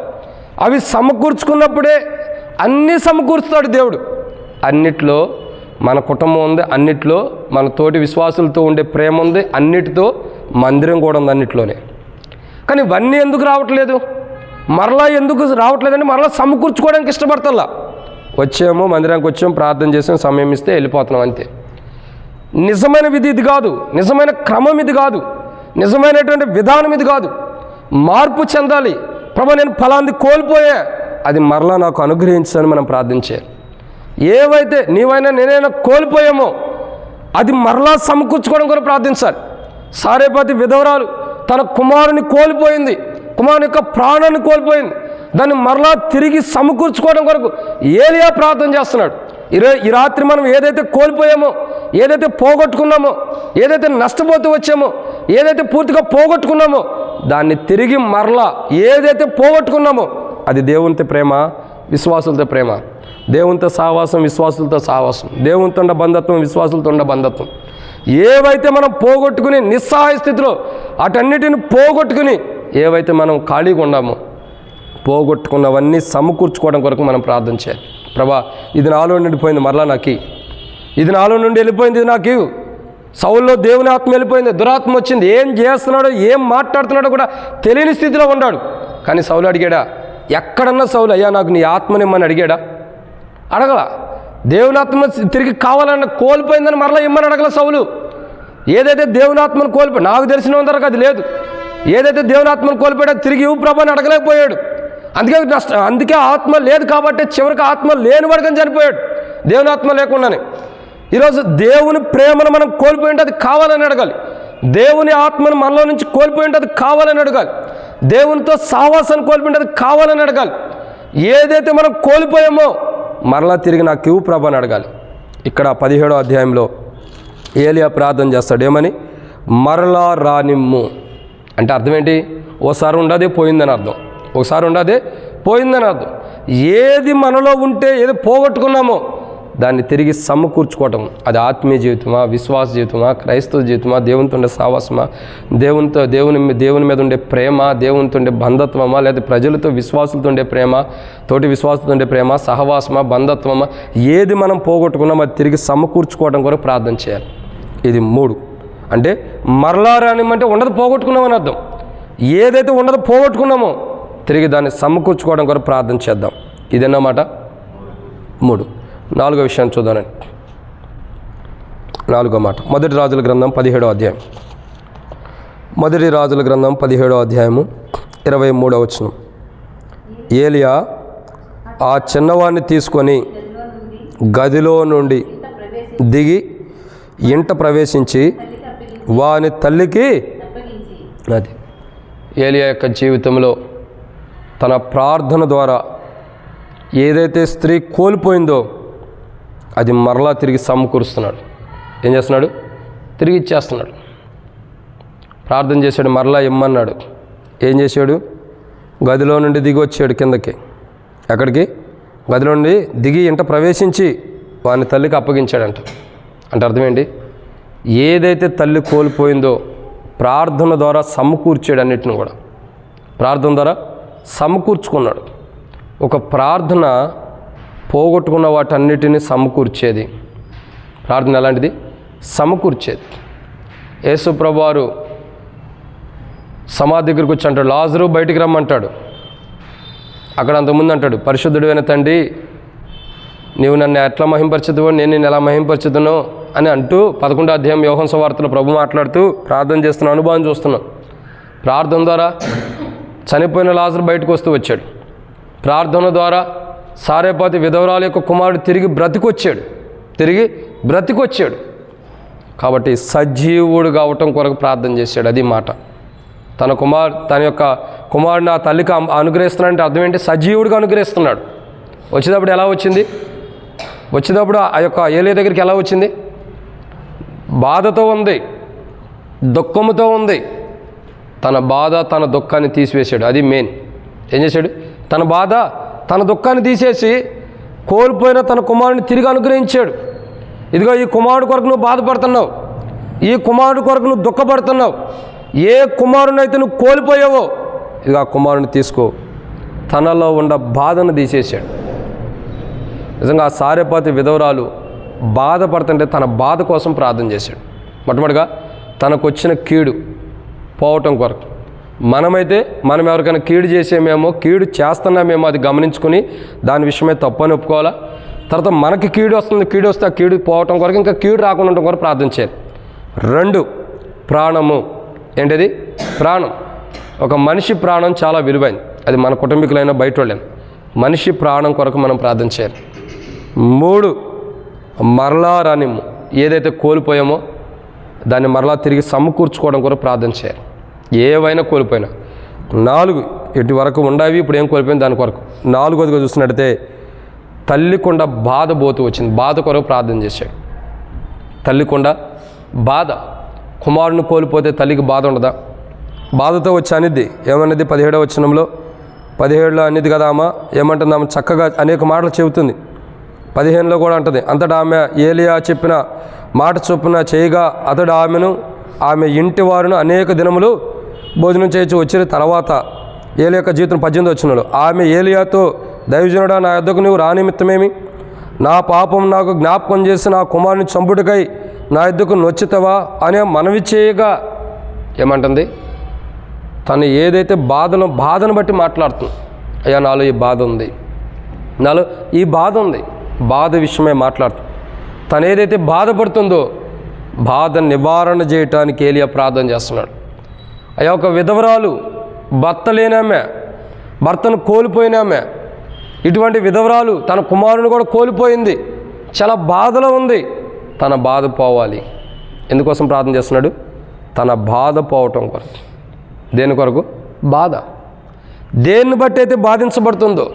అవి సమకూర్చుకున్నప్పుడే అన్నీ సమకూర్చుతాడు దేవుడు. అన్నిట్లో మన కుటుంబం ఉంది, అన్నిట్లో మన తోటి విశ్వాసులతో ఉండే ప్రేమ ఉంది, అన్నిటితో మందిరం కూడా ఉంది, అన్నిట్లోనే. కానీ ఇవన్నీ ఎందుకు రావట్లేదు? మరలా ఎందుకు రావట్లేదంటే మరలా సమకూర్చుకోవడానికి ఇష్టపడతల్లా. వచ్చాము, మందిరానికి వచ్చాము, ప్రార్థన చేసాం, సమయం ఇస్తే వెళ్ళిపోతున్నాం, అంతే. నిజమైన విధి ఇది కాదు, నిజమైన క్రమం ఇది కాదు, నిజమైనటువంటి విధానం ఇది కాదు. మార్పు చెందాలి. ప్రభు నేను ఫలాంది కోల్పోయా, అది మరలా నాకు అనుగ్రహించని మనం ప్రార్థించాలి. ఏవైతే నీవైనా నేనైనా కోల్పోయామో అది మరలా సమకూర్చుకోవడం కూడా ప్రార్థించాలి. సారేపాతి విధవరాలు తన కుమారుని కోల్పోయింది, కుమారుని యొక్క ప్రాణాన్ని కోల్పోయింది. దాన్ని మరలా తిరిగి సమకూర్చుకోవడం కొరకు ఏలియా ప్రార్థన చేస్తున్నాడు. ఈ రాత్రి మనం ఏదైతే కోల్పోయామో, ఏదైతే పోగొట్టుకున్నామో, ఏదైతే నష్టపోతూ వచ్చామో, ఏదైతే పూర్తిగా పోగొట్టుకున్నామో దాన్ని తిరిగి మరలా ఏదైతే పోగొట్టుకున్నామో అది దేవునితో ప్రేమ, విశ్వాసులతో ప్రేమ. దేవునితో సహవాసం, విశ్వాసులతో సహవాసం. దేవునితో ఉన్న బంధత్వం, విశ్వాసులతో ఉన్న బంధత్వం. ఏవైతే మనం పోగొట్టుకుని నిస్సహాయ స్థితిలో అటన్నిటిని పోగొట్టుకుని ఏవైతే మనం ఖాళీగా ఉన్నామో పోగొట్టుకున్నవన్నీ సమకూర్చుకోవడం కొరకు మనం ప్రార్థన చేయాలి. ప్రభా, ఇది నాలో నిండిపోయింది, మరలా నాకు ఇది నాలో నుండి వెళ్ళిపోయింది, ఇది నాకు సౌల్లో దేవుని ఆత్మ వెళ్ళిపోయింది, దురాత్మ వచ్చింది, ఏం చేస్తున్నాడో ఏం మాట్లాడుతున్నాడో కూడా తెలియని స్థితిలో ఉన్నాడు. కానీ సౌలు అడిగాడా? ఎక్కడన్నా సౌలు, అయ్యా నాకు నీ ఆత్మనిమ్మని అడిగాడా? అడగల. దేవుని ఆత్మ తిరిగి కావాలన్న కోల్పోయిందని మరలా ఇమ్మని అడగల సౌలు. ఏదైతే దేవుని ఆత్మను కోల్పోయి, నాకు తెలిసినంత వరకు అది లేదు, ఏదైతే దేవుని ఆత్మను కోల్పోయాడో తిరిగి ఇవ్వు ప్రభు అని అడగలేకపోయాడు. అందుకే ఆత్మ లేదు కాబట్టి చివరికి ఆత్మ లేని వర్గం చనిపోయాడు, దేవుని ఆత్మ లేకుండానే. ఈరోజు దేవుని ప్రేమను మనం కోల్పోయింటే అది కావాలని అడగాలి. దేవుని ఆత్మను మనలో నుంచి కోల్పోయింటే అది కావాలని అడగాలి. దేవునితో సహవాసాన్ని కోల్పోయింటే అది కావాలని అడగాలి. ఏదైతే మనం కోల్పోయామో మరలా తిరిగి నాకు ఇవ్వు ప్రభు అని అడగాలి. ఇక్కడ 17వ అధ్యాయంలో ఏలియా ప్రార్థన చేస్తాడు. ఏమని? మరలా రానిమ్ము అంటే అర్థం ఏంటి? ఓసారి ఉండదే పోయిందని అర్థం, ఒకసారి ఉండదే పోయిందని అర్థం. ఏది మనలో ఉంటే, ఏది పోగొట్టుకున్నామో దాన్ని తిరిగి సమకూర్చుకోవటం. అది ఆత్మీయ జీవితమా, విశ్వాస జీవితమా, క్రైస్తవ జీవితమా, దేవునితో ఉండే సావాసమా, దేవుని మీద ఉండే ప్రేమ, దేవునితో ఉండే బంధత్వమా, లేదా ప్రజలతో విశ్వాసులతో ఉండే ప్రేమ, తోటి విశ్వాసులతో ఉండే ప్రేమ, సహవాసమా, బంధత్వమా, ఏది మనం పోగొట్టుకున్నామో అది తిరిగి సమకూర్చుకోవడం కొరకు ప్రార్థన చేయాలి. ఇది 3. అంటే మరలా రానిమ్మంటే ఉండదు పోగొట్టుకున్నామని అర్థం. ఏదైతే ఉండదో పోగొట్టుకున్నామో తిరిగి దాన్ని సమకూర్చుకోవడం కొరకు ప్రార్థన చేద్దాం. ఇదన్నమాట 3. 4వ విషయాన్ని చూద్దానండి. 4వ మాట, మొదటి రాజుల గ్రంథం 17వ అధ్యాయం. మొదటి రాజుల గ్రంథం 17వ అధ్యాయము 23వ వచనం. ఏలియా ఆ చిన్నవాడిని తీసుకొని గదిలో నుండి దిగి ఇంట ప్రవేశించి వాని తల్లికి, అది ఏలియా యొక్క జీవితంలో తన ప్రార్థన ద్వారా ఏదైతే స్త్రీ కోల్పోయిందో అది మరలా తిరిగి సమకూరుస్తున్నాడు. ఏం చేస్తున్నాడు? తిరిగి ఇచ్చేస్తున్నాడు. ప్రార్థన చేశాడు, మరలా ఇమ్మన్నాడు. ఏం చేశాడు? గదిలో నుండి దిగి వచ్చాడు కిందకి. ఎక్కడికి? గదిలో నుండి దిగి ఇంట ప్రవేశించి వాని తల్లికి అప్పగించాడంట. అంటే అర్థం ఏంటి? ఏదైతే తల్లి కోల్పోయిందో ప్రార్థన ద్వారా సమకూర్చాడు. అన్నిటిని కూడా ప్రార్థన ద్వారా సమకూర్చుకున్నాడు. ఒక ప్రార్థన పోగొట్టుకున్న వాటన్నిటిని సమకూర్చేది. ప్రార్థన ఎలాంటిది? సమకూర్చేది. యేసు ప్రభువారు సమాధి దగ్గరికి వచ్చి అంటాడు, లాజరు బయటికి రమ్మంటాడు. అక్కడ అంతకుముందు అంటాడు, పరిశుద్ధుడైన తండ్రి, నీవు నన్ను ఎట్లా మహింపరచదువో నేను నిన్ను ఎలా మహింపరచదునో అని అంటూ 11వ అధ్యాయం యోహాను సువార్తలో ప్రభు మాట్లాడుతూ ప్రార్థన చేస్తున్న అనుభవం చూస్తున్నాం. ప్రార్థన ద్వారా చనిపోయిన లాజరు బయటకు వస్తూ వచ్చాడు. ప్రార్థన ద్వారా సారేపాతి విధవరాల యొక్క కుమారుడు తిరిగి బ్రతికొచ్చాడు. కాబట్టి సజీవుడు కావటం కొరకు ప్రార్థన చేశాడు. అది మాట. తన యొక్క కుమారుడిని ఆ తల్లికి అనుగ్రహిస్తున్నాడంటే అర్థం ఏంటి? సజీవుడిగా అనుగ్రహిస్తున్నాడు. వచ్చేటప్పుడు ఎలా వచ్చింది? వచ్చేటప్పుడు ఆ యొక్క ఏలియా దగ్గరికి ఎలా వచ్చింది? బాధతో ఉంది, దుఃఖముతో ఉంది. తన బాధ, తన దుఃఖాన్ని తీసివేశాడు. అది మెయిన్. ఏం చేశాడు? తన బాధ, తన దుఃఖాన్ని తీసేసి కోల్పోయిన తన కుమారుడిని తిరిగి అనుగ్రహించాడు. ఇదిగో ఈ కుమారుడు కొరకు నువ్వు బాధపడుతున్నావు, ఈ కుమారుడు కొరకు నువ్వు దుఃఖపడుతున్నావు. ఏ కుమారునైతే నువ్వు కోల్పోయావో ఇదిగో ఆ కుమారుని తీసుకో. తనలో ఉన్న బాధను తీసేశాడు. నిజంగా ఆ సారేపాతి విధవరాలు బాధపడుతుంటే తన బాధ కోసం ప్రార్థన చేశాడు. మొట్టమొదటిగా తనకు వచ్చిన కీడు పోవటం కొరకు. మనమైతే మనం ఎవరికైనా కీడు చేసేమేమో, కీడు చేస్తున్నామేమో అది గమనించుకుని దాని విషయమే తప్పని ఒప్పుకోవాలా. తర్వాత మనకి కీడు వస్తుంది, కీడు వస్తే ఆ కీడు పోవటం కొరకు, ఇంకా కీడు రాకుండా ఉండటం కొరకు ప్రార్థన చేయాలి. 2, ప్రాణము. ఏంటిది? ప్రాణం. ఒక మనిషి ప్రాణం చాలా విలువైంది. అది మన కుటుంబీకులైనా బయట వాళ్ళైనా మనిషి ప్రాణం కొరకు మనం ప్రార్థన చేయాలి. 3, మరలా రానిమ్ము. ఏదైతే కోల్పోయామో దాన్ని మరలా తిరిగి సమకూర్చుకోవడం కొరకు ప్రార్థన చేయాలి. ఏవైనా కోల్పోయినా. 4, ఇటు వరకు ఉండవి, ఇప్పుడు ఏం కోల్పోయింది దాని కొరకు. 4వదిగా చూసినట్టయితే తల్లికొండ బాధ పోతూ వచ్చింది. బాధ కొరకు ప్రార్థన చేశాడు. తల్లికొండ బాధ. కుమారుని కోల్పోతే తల్లికి బాధ ఉండదా? బాధతో వచ్చి అనిద్ది. ఏమన్నది 17వ వచనంలో, 17లో అనిద్ది కదా ఆమె. ఏమంటుంది ఆమె? చక్కగా అనేక మాటలు చెబుతుంది. 15లో కూడా అంటుంది. అంతటా ఆమె ఏలియా చెప్పిన మాట చొప్పున చేయగా అతడు ఆమెను ఆమె ఇంటి వారును అనేక దినములు భోజనం చేయొచ్చు. వచ్చిన తర్వాత ఏలియా యొక్క జీవితం 18వ వచనంలో, ఆమె ఏలియాతో, దైవజనుడా, నా యొద్దకు నువ్వు రానిమిత్తమేమి? నా పాపం నాకు జ్ఞాపకం చేసి నా కుమారుని చంపుటకై నా యొద్దకు నొచ్చితవా అనే మనవి చేయగా ఏమంటుంది? తను ఏదైతే బాధను బట్టి మాట్లాడుతుంది. అయ్యా, నాలో ఈ బాధ ఉంది, నాలో ఈ బాధ ఉంది, బాధ విషయమే మాట్లాడుతుంది. తను ఏదైతే బాధపడుతుందో బాధ నివారణ చేయటానికి ఏలియా ప్రార్థన చేస్తున్నాడు. అయ్యా, ఒక విధవరాలు, భర్త లేనామె, భర్తను కోల్పోయినామె, ఇటువంటి విధవరాలు తన కుమారుని కూడా కోల్పోయింది, చాలా బాధలో ఉంది. తన బాధ పోవాలి. ఎందుకోసం ప్రార్థన చేస్తున్నాడు? తన బాధ పోవటం కొరకు. దేని కొరకు? బాధ. దేన్ని బట్టి అయితే బాధించబడుతుందో,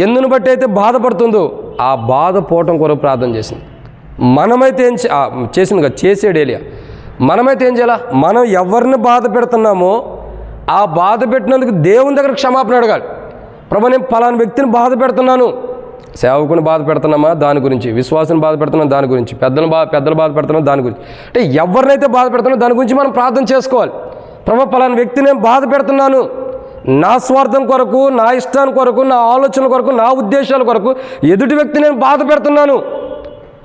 ఎందుని బట్టి అయితే బాధపడుతుందో ఆ బాధ పోవటం కొరకు ప్రార్థన చేసింది. మనమైతే ఏం చేసింది కదా, చేసాడు ఏలియా. మనమైతే ఏం చేయాలా? మనం ఎవరిని బాధ పెడుతున్నామో ఆ బాధ పెట్టినందుకు దేవుని దగ్గర క్షమాపణ అడగాలి. ప్రభు, నేను పలానా వ్యక్తిని బాధ పెడుతున్నాను. సేవకుని బాధ పెడుతున్నామా? దాని గురించి. విశ్వాసం బాధ పెడుతున్నాం, దాని గురించి. పెద్దలు బాధ పెడుతున్నాం, దాని గురించి. అంటే ఎవరినైతే బాధ పెడుతున్నామో దాని గురించి మనం ప్రార్థన చేసుకోవాలి. ప్రభు, పలానా వ్యక్తిని నేను బాధ పెడుతున్నాను, నా స్వార్థం కొరకు, నా ఇష్టాన్ని కొరకు, నా ఆలోచనల కొరకు, నా ఉద్దేశాల కొరకు ఎదుటి వ్యక్తిని నేను బాధ పెడుతున్నాను.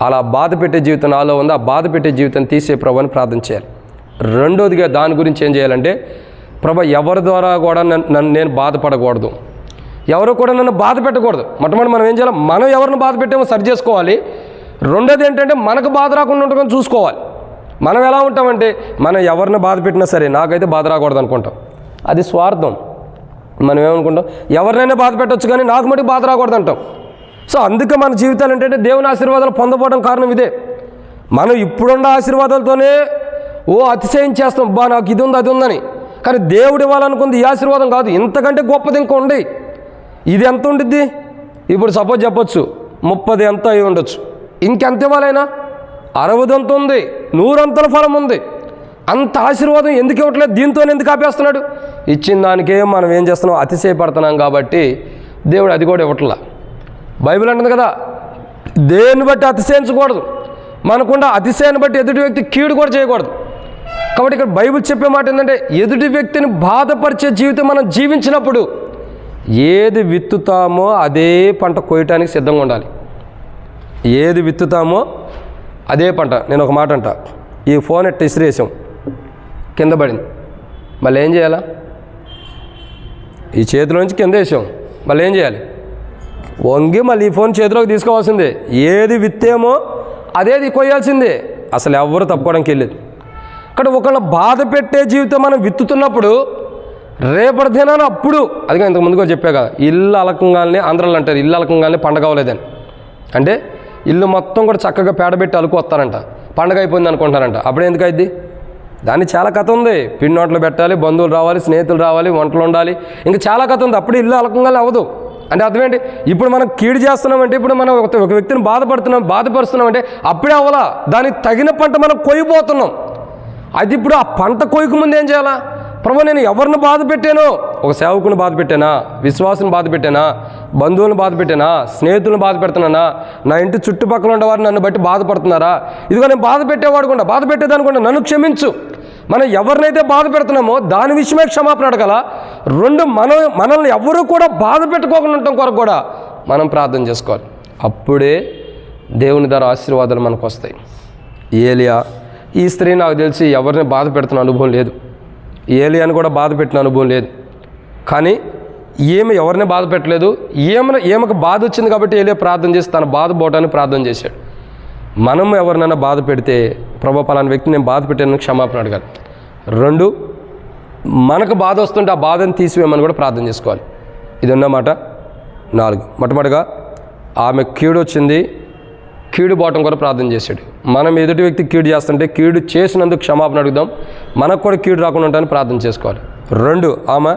అలా బాధ పెట్టే జీవితం నాలో ఉంది. ఆ బాధ పెట్టే జీవితం తీసే ప్రభు అని ప్రార్థన చేయాలి. రెండోదిగా దాని గురించి ఏం చేయాలంటే, ప్రభు, ఎవరి ద్వారా కూడా నేను బాధపడకూడదు, ఎవరు కూడా నన్ను బాధ పెట్టకూడదు. మొట్టమొదటి మనం ఏం చేయాలి? మనం ఎవరిని బాధ పెట్టామో సరి చేసుకోవాలి. రెండోది ఏంటంటే, మనకు బాధ రాకుండా ఉండడం చూసుకోవాలి. మనం ఎలా ఉంటామంటే, మనం ఎవరిని బాధ పెట్టినా సరే నాకైతే బాధ రాకూడదు అనుకుంటాం. అది స్వార్థం. మనం ఏమనుకుంటాం? ఎవరినైనా బాధ పెట్టవచ్చు కానీ నాకు మటుకు బాధ రాకూడదు అంటాం. సో అందుకే మన జీవితాలు ఏంటంటే దేవుని ఆశీర్వాదాలు పొందబోవడం కారణం ఇదే. మనం ఇప్పుడున్న ఆశీర్వాదాలతోనే అతిశయం చేస్తాం, నాకు ఇది ఉంది, అది ఉందని. కానీ దేవుడు ఇవ్వాలనుకుంది ఈ ఆశీర్వాదం కాదు, ఇంతకంటే గొప్పది ఇంకా ఉంది. ఇది ఎంత ఉండిద్ది? ఇప్పుడు సపోజ్ చెప్పొచ్చు 30 ఎంతో అయి ఉండొచ్చు. ఇంకెంత ఇవ్వాలైనా? 60 అంత ఉంది, 100 అంతల ఫలం ఉంది. అంత ఆశీర్వాదం ఎందుకు ఇవ్వట్లేదు? దీంతో ఎందుకు ఆపేస్తున్నాడు? ఇచ్చిన దానికే మనం ఏం చేస్తున్నాం? అతిశయపడుతున్నాం కాబట్టి దేవుడు అది కూడా ఇవ్వట్లా. బైబిల్ అంటుంది కదా, దేన్ని బట్టి అతిశయించకూడదు, మనకుండా అతిశయాన్ని బట్టి ఎదుటి వ్యక్తి కీడు కూడా చేయకూడదు. కాబట్టి ఇక్కడ బైబిల్ చెప్పే మాట ఏంటంటే, ఎదుటి వ్యక్తిని బాధపరిచే జీవితం మనం జీవించినప్పుడు ఏది విత్తుతామో అదే పంట కోయటానికి సిద్ధంగా ఉండాలి. ఏది విత్తుతామో అదే పంట. నేను ఒక మాట అంట, ఈ ఫోన్ ఎట్ట ఇసిరేసాం, కింద పడింది, మళ్ళీ ఏం చేయాలా? ఈ చేతిలో నుంచి కింద వేసాం, మళ్ళీ ఏం చేయాలి? వంగి మళ్ళీ ఈ ఫోన్ చేతిలోకి తీసుకోవాల్సిందే. ఏది విత్తేమో అదేది కొయ్యాల్సిందే. అసలు ఎవరు తప్పుకోవడానికి వెళ్ళేది. ఇక్కడ ఒకళ్ళ బాధ పెట్టే జీవితం మనం విత్తుతున్నప్పుడు రేపటి దినాన అప్పుడు, అదిగా ఇంతకుముందు కూడా చెప్పా కదా, ఇల్లు అలకంగానే, ఆంధ్రాలో అంటారు ఇల్లు అలకంగానే పండగ అవ్వలేదని. అంటే ఇల్లు మొత్తం కూడా చక్కగా పేడబెట్టి అలుకు వస్తారంట, పండగ అయిపోయింది అనుకుంటారంట. అప్పుడు ఎందుకు అయింది? దాన్ని చాలా కథ ఉంది. పిండి వంటలు పెట్టాలి, బంధువులు రావాలి, స్నేహితులు రావాలి, వంటలు ఉండాలి, ఇంకా చాలా కథ ఉంది. అప్పుడు ఇల్లు అలకంగానే అవ్వదు. అంటే అర్థమేంటి? ఇప్పుడు మనం కీడు చేస్తున్నామంటే, ఇప్పుడు మనం ఒక వ్యక్తిని బాధపరుస్తున్నామంటే అప్పుడే అవ్వాలా, దానికి తగిన పంట మనం కొయ్యిపోతున్నాం. అది ఇప్పుడు ఆ పంట కొయ్యకు ముందు ఏం చేయాలా? ప్రభు, నేను ఎవరిని బాధ పెట్టానో, ఒక సేవకుని బాధ పెట్టానా, విశ్వాసుని బాధ పెట్టానా, బంధువులను బాధ పెట్టానా, స్నేహితులను బాధ పెడుతున్నానా, నా ఇంటి చుట్టుపక్కల ఉండేవారు నన్ను బట్టి బాధపడుతున్నారా? ఇదిగో నేను బాధ పెట్టేవాడు కూడా, బాధ పెట్టేదానుకుండా నన్ను క్షమించు. మనం ఎవరినైతే బాధ పెడుతున్నామో దాని విషయమే క్షమాపణ అడగాల. రెండు, మనల్ని ఎవరు కూడా బాధ పెట్టుకోకుండా ఉండటం కొరకు కూడా మనం ప్రార్థన చేసుకోవాలి. అప్పుడే దేవుని ద్వారా ఆశీర్వాదాలు మనకు వస్తాయి. ఏలియా, ఈ స్త్రీ నాకు తెలిసి ఎవరిని బాధ పెడుతున్న అనుభవం లేదు, ఏలియాని కూడా బాధ పెట్టిన అనుభవం లేదు. కానీ ఈమె ఎవరిని బాధ పెట్టలేదు. ఈమెకు బాధ వచ్చింది కాబట్టి ఏలియా ప్రార్థన చేసి తన బాధ పోవటానికి ప్రార్థన చేశాడు. మనం ఎవరినైనా బాధ పెడితే, ప్రభు, పలానా వ్యక్తి నేను బాధ పెట్టాను, క్షమాపణ అడగాలి. రెండు, మనకు బాధ వస్తుంటే ఆ బాధను తీసివేయమని కూడా ప్రార్థన చేసుకోవాలి. ఇది అన్నమాట. 4, మొట్టమొదటిగా ఆమె కీడు వచ్చింది, కీడు పోవటం కూడా ప్రార్థన చేశాడు. మనం ఎదుటి వ్యక్తి కీడు చేస్తుంటే కీడు చేసినందుకు క్షమాపణ అడుగుదాం, మనకు కూడా కీడు రాకుండా ఉంటానని ప్రార్థన చేసుకోవాలి. 2, ఆమె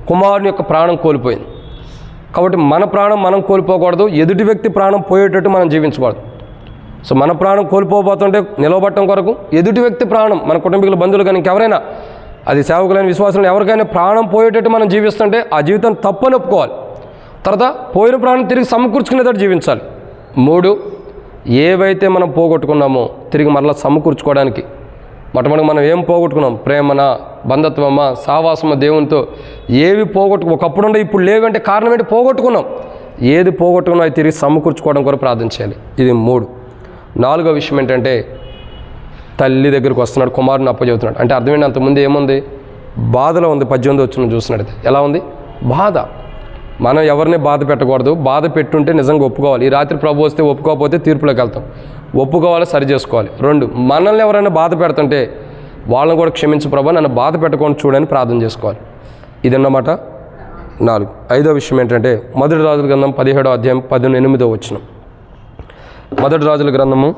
కుమారుని యొక్క ప్రాణం కోల్పోయింది కాబట్టి మన ప్రాణం మనం కోల్పోకూడదు, ఎదుటి వ్యక్తి ప్రాణం పోయేటట్టు మనం జీవించకూడదు. సో మన ప్రాణం కోల్పోబోతుంటే నిలవబట్టడం కొరకు ఎదుటి వ్యక్తి ప్రాణం, మన కుటుంబీకుల బంధువులు కానీ ఇంకెవరైనా అది సేవకులైన విశ్వాసులను ఎవరికైనా ప్రాణం పోయేటట్టు మనం జీవిస్తుంటే ఆ జీవితం తప్పని ఒప్పుకోవాలి. తర్వాత పోయిన ప్రాణం తిరిగి సమకూర్చుకునేటట్టు జీవించాలి. 3, ఏవైతే మనం పోగొట్టుకున్నామో తిరిగి మరలా సమకూర్చుకోవడానికి మొట్టమొదటి మనం ఏం పోగొట్టుకున్నాం? ప్రేమనా, బంధత్వమా, సహవాసమా, దేవునితో ఏవి ఒకప్పుడు ఉండే ఇప్పుడు లేవంటే కారణం ఏంటి? పోగొట్టుకున్నాం. ఏది పోగొట్టుకున్నా అది తిరిగి సమకూర్చుకోవడం కొరకు ప్రార్థన చేయాలి. ఇది 3. 4వ విషయం ఏంటంటే తల్లి దగ్గరికి వస్తున్నాడు, కుమారుని అప్పచెబుతున్నాడు. అంటే అర్థమేంటి? అంతకుముందు ఏముంది? బాధలో ఉంది. 18 వచ్చిన చూస్తున్నాడు. ఎలా ఉంది? బాధ. మనం ఎవరిని బాధ పెట్టకూడదు. బాధ పెట్టుంటే నిజంగా ఒప్పుకోవాలి. ఈ రాత్రి ప్రభు వస్తే ఒప్పుకోకపోతే తీర్పులోకి వెళ్తాం. ఒప్పుకోవాలి, సరి చేసుకోవాలి. 2, మనల్ని ఎవరైనా బాధ పెడుతుంటే వాళ్ళని కూడా క్షమించు ప్రభు, నన్ను బాధ పెట్టకుండా చూడని ప్రార్థన చేసుకోవాలి. ఇది అన్నమాట 4. 5వ విషయం ఏంటంటే మొదటి రాజుల గ్రంథం 17వ అధ్యాయం 18వ వచనం. మొదటి రాజుల గ్రంథము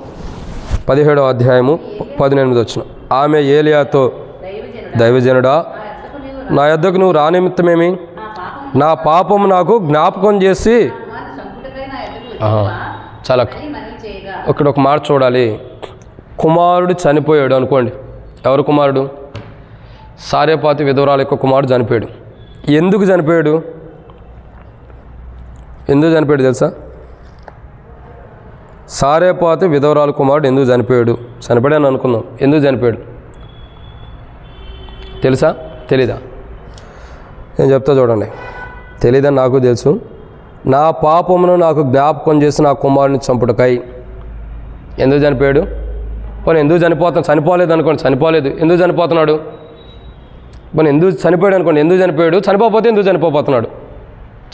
17వ అధ్యాయము 18వ వచనం. ఆమె ఏలియాతో, దైవజనుడా, నా యొద్దకు నువ్వు రానిమిత్తమేమి? నా పాపము నాకు జ్ఞాపకం చేసి. చాలా ఇక్కడ ఒక మాట చూడాలి. కుమారుడు చనిపోయాడు అనుకోండి. ఎవరు కుమారుడు? సారేపాతు విధవరాల యొక్క కుమారుడు చనిపోయాడు. ఎందుకు చనిపోయాడు? ఎందుకు చనిపోయాడు తెలుసా? సారేపాతు విధవరాల కుమారుడు ఎందుకు చనిపోయాడు? చనిపోయాడని అనుకుందాం. ఎందుకు చనిపోయాడు తెలుసా? తెలీదా? నేను చెప్తా చూడండి. తెలీదని నాకు తెలుసు. నా పాపమును నాకు జ్ఞాపకం చేసి నా కుమారుని చంపుటకై. ఎందుకు చనిపోయాడు? పోనీ ఎందుకు చనిపోలేదు అనుకోండి. చనిపోలేదు. ఎందుకు చనిపోతున్నాడు? పోనీ ఎందుకు చనిపోయాడు అనుకోండి. ఎందుకు చనిపోయాడు? చనిపోతే ఎందుకు చనిపోతున్నాడు?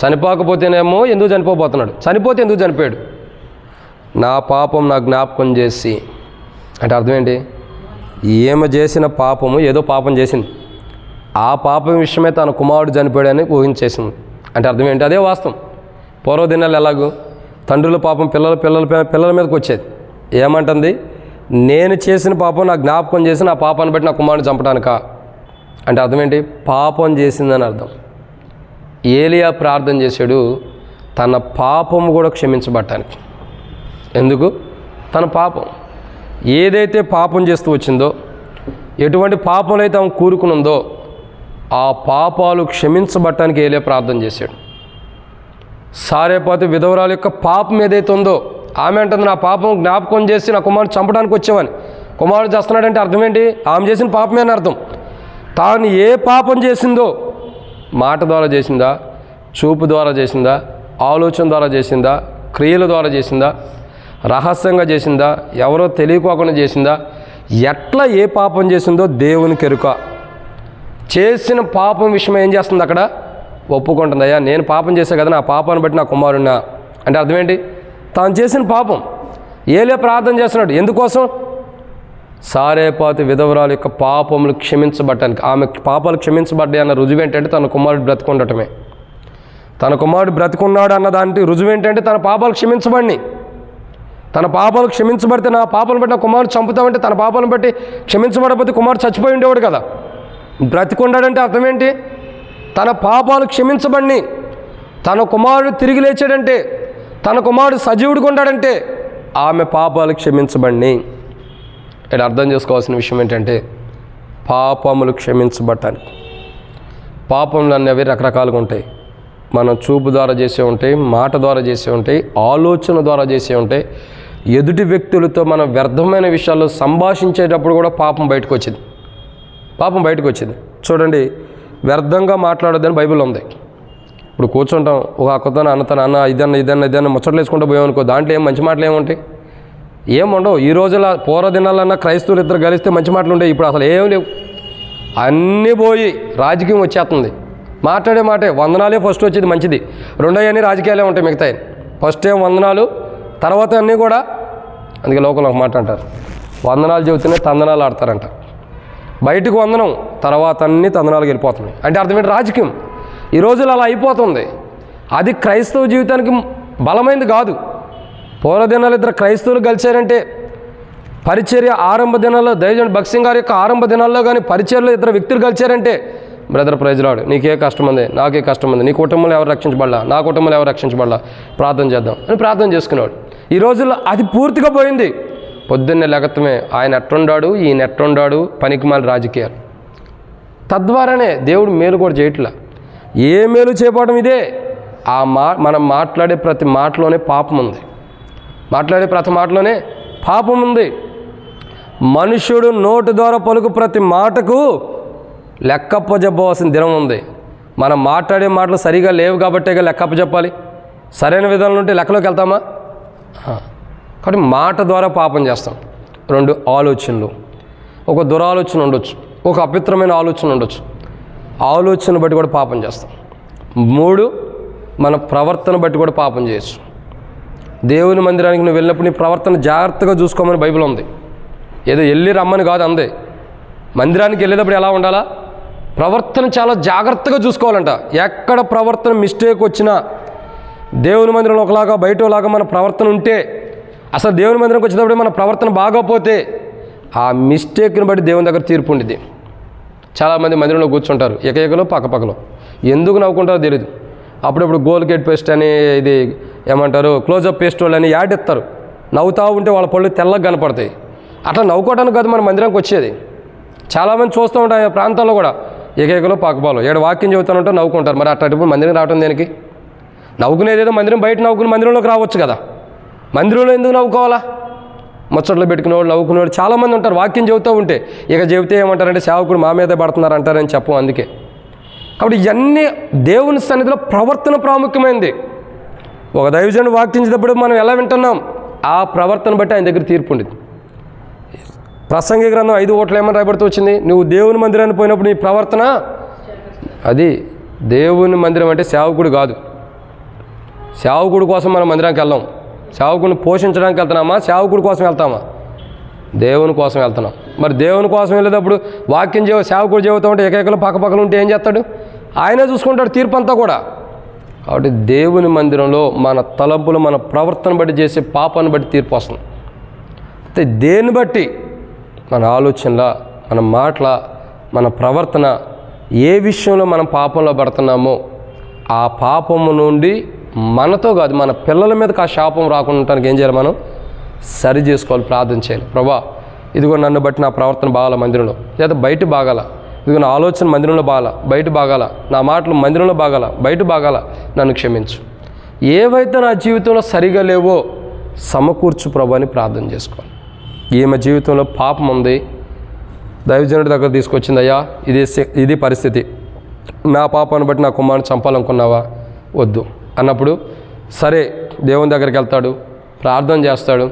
చనిపోకపోతేనేమో ఎందుకు చనిపోతున్నాడు? చనిపోతే ఎందుకు చనిపోయాడు? నా పాపం నా జ్ఞాపకం చేసి. అంటే అర్థం ఏంటి? ఏమ చేసిన పాపము, ఏదో పాపం చేసింది. ఆ పాపం విషయమే తన కుమారుడు చనిపోయాడని ఊహించేసింది. అంటే అర్థం ఏంటి? అదే వాస్తవం. పూర్వదినాలు ఎలాగో తండ్రుల పాపం పిల్లల మీదకి వచ్చేది. ఏమంటుంది? నేను చేసిన పాపం నా జ్ఞాపకం చేసి నా పాపాన్ని బట్టి నా కుమారుని చంపడానికా? అంటే అర్థం ఏంటి? పాపం చేసిందని అర్థం. ఏలియా ప్రార్థన చేశాడు తన పాపము కూడా క్షమించబడటానికి. ఎందుకు? తన పాపం ఏదైతే పాపం చేస్తూ వచ్చిందో, ఎటువంటి పాపంలో అయితే ఆమె కూరుకునుందో ఆ పాపాలు క్షమించబడటానికి ఏలియా ప్రార్థన చేశాడు. సారేపాతు విధవరాల యొక్క పాపం ఏదైతే ఉందో ఆమె అంటుంది, నా పాపం జ్ఞాపకం చేసి నా కుమారుడు చంపడానికి వచ్చేవని. కుమారుడు చేస్తున్నాడంటే అర్థం ఏంటి? ఆమె చేసిన పాపమే అని అర్థం. తాను ఏ పాపం చేసిందో, మాట ద్వారా చేసిందా, చూపు ద్వారా చేసిందా, ఆలోచన ద్వారా చేసిందా, క్రియల ద్వారా చేసిందా, రహస్యంగా చేసిందా, ఎవరో తెలియకోకుండా చేసిందా, ఎట్లా ఏ పాపం చేసిందో దేవునికి ఎరుక. చేసిన పాపం విషయం ఏం చేస్తుంది? అక్కడ ఒప్పుకుంటుంది. అయ్యా నేను పాపం చేసా కదా, నా పాపాన్ని బట్టి నా కుమారున్నా. అంటే అర్థం ఏంటి? తాను చేసిన పాపం. ఏలియా ప్రార్థన చేస్తున్నాడు. ఎందుకోసం? సారేపాతు విధవరాల యొక్క పాపములు క్షమించబడటానికి. ఆమె పాపాలు క్షమించబడ్డాయి అన్న రుజువు ఏంటంటే తన కుమారుడు బ్రతుకుండటమే. తన కుమారుడు బ్రతుకున్నాడు అన్న దానికి రుజువు ఏంటంటే తన పాపాలు క్షమించబడినాయి. తన పాపాలు క్షమించబడితే నా పాపాలను బట్టి నా కుమారుడు చంపుతామంటే తన పాపాలను బట్టి క్షమించబడకపోతే కుమారుడు చచ్చిపోయి ఉండేవాడు కదా. బ్రతికున్నాడంటే అర్థం ఏంటి? తన పాపాలు క్షమించబడిని. తన కుమారుడు తిరిగి లేచాడంటే, తన కుమారుడు సజీవుడిగా ఉన్నాడంటే ఆమె పాపాలు క్షమించబడిని. ఇక్కడ అర్థం చేసుకోవాల్సిన విషయం ఏంటంటే పాపములు క్షమించబడటానికి. పాపములు అనేవి రకరకాలుగా ఉంటాయి. మనం చూపు ద్వారా చేసే ఉంటాయి, మాట ద్వారా చేసే ఉంటాయి, ఆలోచన ద్వారా చేసే ఉంటాయి. ఎదుటి వ్యక్తులతో మనం వ్యర్థమైన విషయాల్లో సంభాషించేటప్పుడు కూడా పాపం బయటకు వచ్చింది. చూడండి, వ్యర్థంగా మాట్లాడొద్దని బైబిల్లో ఉంది. ఇప్పుడు కూర్చుంటాం, ఒక అక్కతో అన్న ఇదన్నా ముచ్చట్లు వేసుకుంటూ పోయామనుకో, దాంట్లో ఏం మంచి మాటలు ఏముంటాయి? ఏముండవు. ఈ రోజుల పూర్వదినాలన్నా క్రైస్తవులు ఇద్దరు కలిస్తే మంచి మాటలు ఉండేవి. ఇప్పుడు అసలు ఏం లేవు. అన్నీ పోయి రాజకీయం వచ్చేస్తుంది. మాట్లాడే మాటే వందనాలే ఫస్ట్ వచ్చేది మంచిది, రెండోవన్నీ రాజకీయాలే ఉంటాయి మిగతాయి. ఫస్ట్ ఏం వందనాలు, తర్వాత అన్నీ కూడా. అందుకే లోకల్ ఒక మాట అంటారు, వందనాలు చెబుతూనే తందనాలు ఆడతారంట. బయటకు వందనం, తర్వాత అన్నీ తందనాలకు వెళ్ళిపోతున్నాయి. అంటే అర్థమేంటి? రాజకీయం ఈ రోజులు అలా అయిపోతుంది. అది క్రైస్తవ జీవితానికి బలమైనది కాదు. పూర్వదినాలు ఇద్దరు క్రైస్తవులు కలిశారంటే, పరిచర్య ఆరంభ దినాల్లో దైవజనుడు భక్సింగ్ గారి యొక్క ఆరంభ దినాల్లో కానీ పరిచర్యలో ఇద్దరు వ్యక్తులు కలిశారంటే, బ్రదర్ ప్రైజ్ లార్డ్, నీకే కష్టం ఉంది, నాకే కష్టం ఉంది, నీ కుటుంబంలో ఎవరు రక్షించబడలా, నా కుటుంబంలో ఎవరు రక్షించబడలా, ప్రార్థన చేద్దాం అని ప్రార్థన చేసుకునేవాడు. ఈ రోజుల్లో అది పూర్తిగా పోయింది. పొద్దున్నే లెగత్తమే ఆయన ఎట్టుండాడు, ఈయన ఎట్టుండాడు, పనికిమాలి రాజకీయాలు. తద్వారానే దేవుడు మేలు కూడా చేయట్లా. ఏ మేలు చేయకపోవడం ఇదే. మనం మాట్లాడే ప్రతి మాటలోనే పాపం ఉంది. మాట్లాడే ప్రతి మాటలోనే పాపం ఉంది. మనుష్యుడు నోటి ద్వారా పలుకు ప్రతి మాటకు లెక్కప్పజెప్పవలసిన దినం ఉంది. మనం మాట్లాడే మాటలు సరిగా లేవు కాబట్టే లెక్కప్పజెప్పాలి. సరైన విధానంలో ఉంటే లెక్కలోకి వెళ్తామా? కాబట్టి మాట ద్వారా పాపం చేస్తాం. 2 ఆలోచనలు. ఒక దురాలోచన ఉండొచ్చు, ఒక అపవిత్రమైన ఆలోచన ఉండొచ్చు. ఆలోచన బట్టి కూడా పాపం చేస్తాం. 3 మన ప్రవర్తన బట్టి కూడా పాపం చేయొచ్చు. దేవుని మందిరానికి నువ్వు వెళ్ళినప్పుడు నీ ప్రవర్తన జాగ్రత్తగా చూసుకోమని బైబిల్ ఉంది. ఏదో వెళ్ళి రమ్మని కాదు అందే. మందిరానికి వెళ్ళేటప్పుడు ఎలా ఉండాలా? ప్రవర్తన చాలా జాగ్రత్తగా చూసుకోవాలంట. ఎక్కడ ప్రవర్తన మిస్టేక్ వచ్చినా, దేవుని మందిరంలో ఒకలాగా బయట ఒకలాగా మన ప్రవర్తన ఉంటే, అసలు దేవుని మందిరంకి వచ్చేటప్పుడు మన ప్రవర్తన బాగోపోతే ఆ మిస్టేక్ని బట్టి దేవుని దగ్గర తీర్పు ఉండిద్ది. చాలామంది మందిరంలో కూర్చుంటారు, ఏకలో పక్కపక్కలో. ఎందుకు నవ్వుకుంటారో తెలియదు. అప్పుడప్పుడు గోల్గేట్ పేస్ట్ అని, ఇది ఏమంటారు, క్లోజప్ పేస్ట్ వాళ్ళు అని యాడ్ ఇస్తారు. నవ్వుతూ ఉంటే వాళ్ళ పళ్ళు తెల్లగా కనపడతాయి. అట్లా నవ్వుకోవడానికి కాదు మన మందిరానికి వచ్చేది. చాలామంది చూస్తూ ఉంటారు ఆ ప్రాంతాల్లో కూడా, ఏకలో పక్కపాలు ఏడు వాక్యం చెబుతానంటే నవ్వుకుంటారు. మరి అట్లాంటి మందిరం రావటం దేనికి? నవ్వుకునేదేదో మందిరం బయట నవ్వుకుని మందిరంలోకి రావచ్చు కదా. మందిరంలో ఎందుకు నవ్వుకోవాలా? ముచ్చట్లు పెట్టుకునేవాళ్ళు, నవ్వుకునేవాళ్ళు చాలామంది ఉంటారు. వాక్యం చెబుతూ ఉంటే చెబితే ఏమంటారంటే సేవకుడు మా మీదే పడుతున్నారు అంటారని చెప్పం. అందుకే కాబట్టి ఇవన్నీ దేవుని సన్నిధిలో ప్రవర్తన ప్రాముఖ్యమైనది. ఒక దైవజనుడు వాక్యించేటప్పుడు మనం ఎలా వింటున్నాం, ఆ ప్రవర్తన బట్టి ఆయన దగ్గర తీర్పు ఉండేది. ప్రసంగి గ్రంథం 5:1 ఏమని రాయబడుతూ వచ్చింది? నువ్వు దేవుని మందిరానికి పోయినప్పుడు నీ ప్రవర్తన అది. దేవుని మందిరం అంటే సేవకుడు కాదు. సేవకుడి కోసం మనం మందిరానికి వెళ్ళాం. సేవకుడిని పోషించడానికి వెళ్తున్నామా? సేవకుడి కోసం వెళ్తామా? దేవుని కోసం వెళ్తున్నాం. మరి దేవుని కోసం వెళ్ళేటప్పుడు వాక్యం సేవకుడు చెబుతూ ఉంటే ఏకైకలు పక్కపక్కలు ఉంటే ఏం చేస్తాడు? ఆయనే చూసుకుంటాడు తీర్పు అంతా కూడా. కాబట్టి దేవుని మందిరంలో మన తలంపులు, మన ప్రవర్తన బట్టి చేసే పాపాన్ని బట్టి తీర్పు వస్తుంది. అయితే దేన్ని బట్టి? మన ఆలోచనల, మన మాటల, మన ప్రవర్తన, ఏ విషయంలో మనం పాపంలో పడుతున్నామో ఆ పాపము నుండి మనతో కాదు మన పిల్లల మీదకి ఆ శాపం రాకుండా ఉండటానికి ఏం చేయాలి? మనం సరి చేసుకోవాలి, ప్రార్థన చేయాలి. ప్రభా, ఇదిగో నన్ను బట్టి నా ప్రవర్తన బాగాల మందిరంలో, లేదా బయట బాగాల. ఇదిగో నా ఆలోచన మందిరంలో బాగాల, బయట బాగాల. నా మాటలు మందిరంలో బాగాల, బయట బాగాల. నన్ను క్షమించు. ఏవైతే నా జీవితంలో సరిగా లేవో సమకూర్చు ప్రభు అని ప్రార్థన చేసుకోవాలి. ఈమె జీవితంలో పాపం ఉంది, దైవజనుడి దగ్గర తీసుకొచ్చింది. అయ్యా, ఇది పరిస్థితి, నా పాపాన్ని బట్టి నా కుమారుని చంపాలనుకున్నావా? వద్దు అన్నప్పుడు సరే దేవుని దగ్గరికి వెళ్తాడు, ప్రార్థన చేస్తాడు.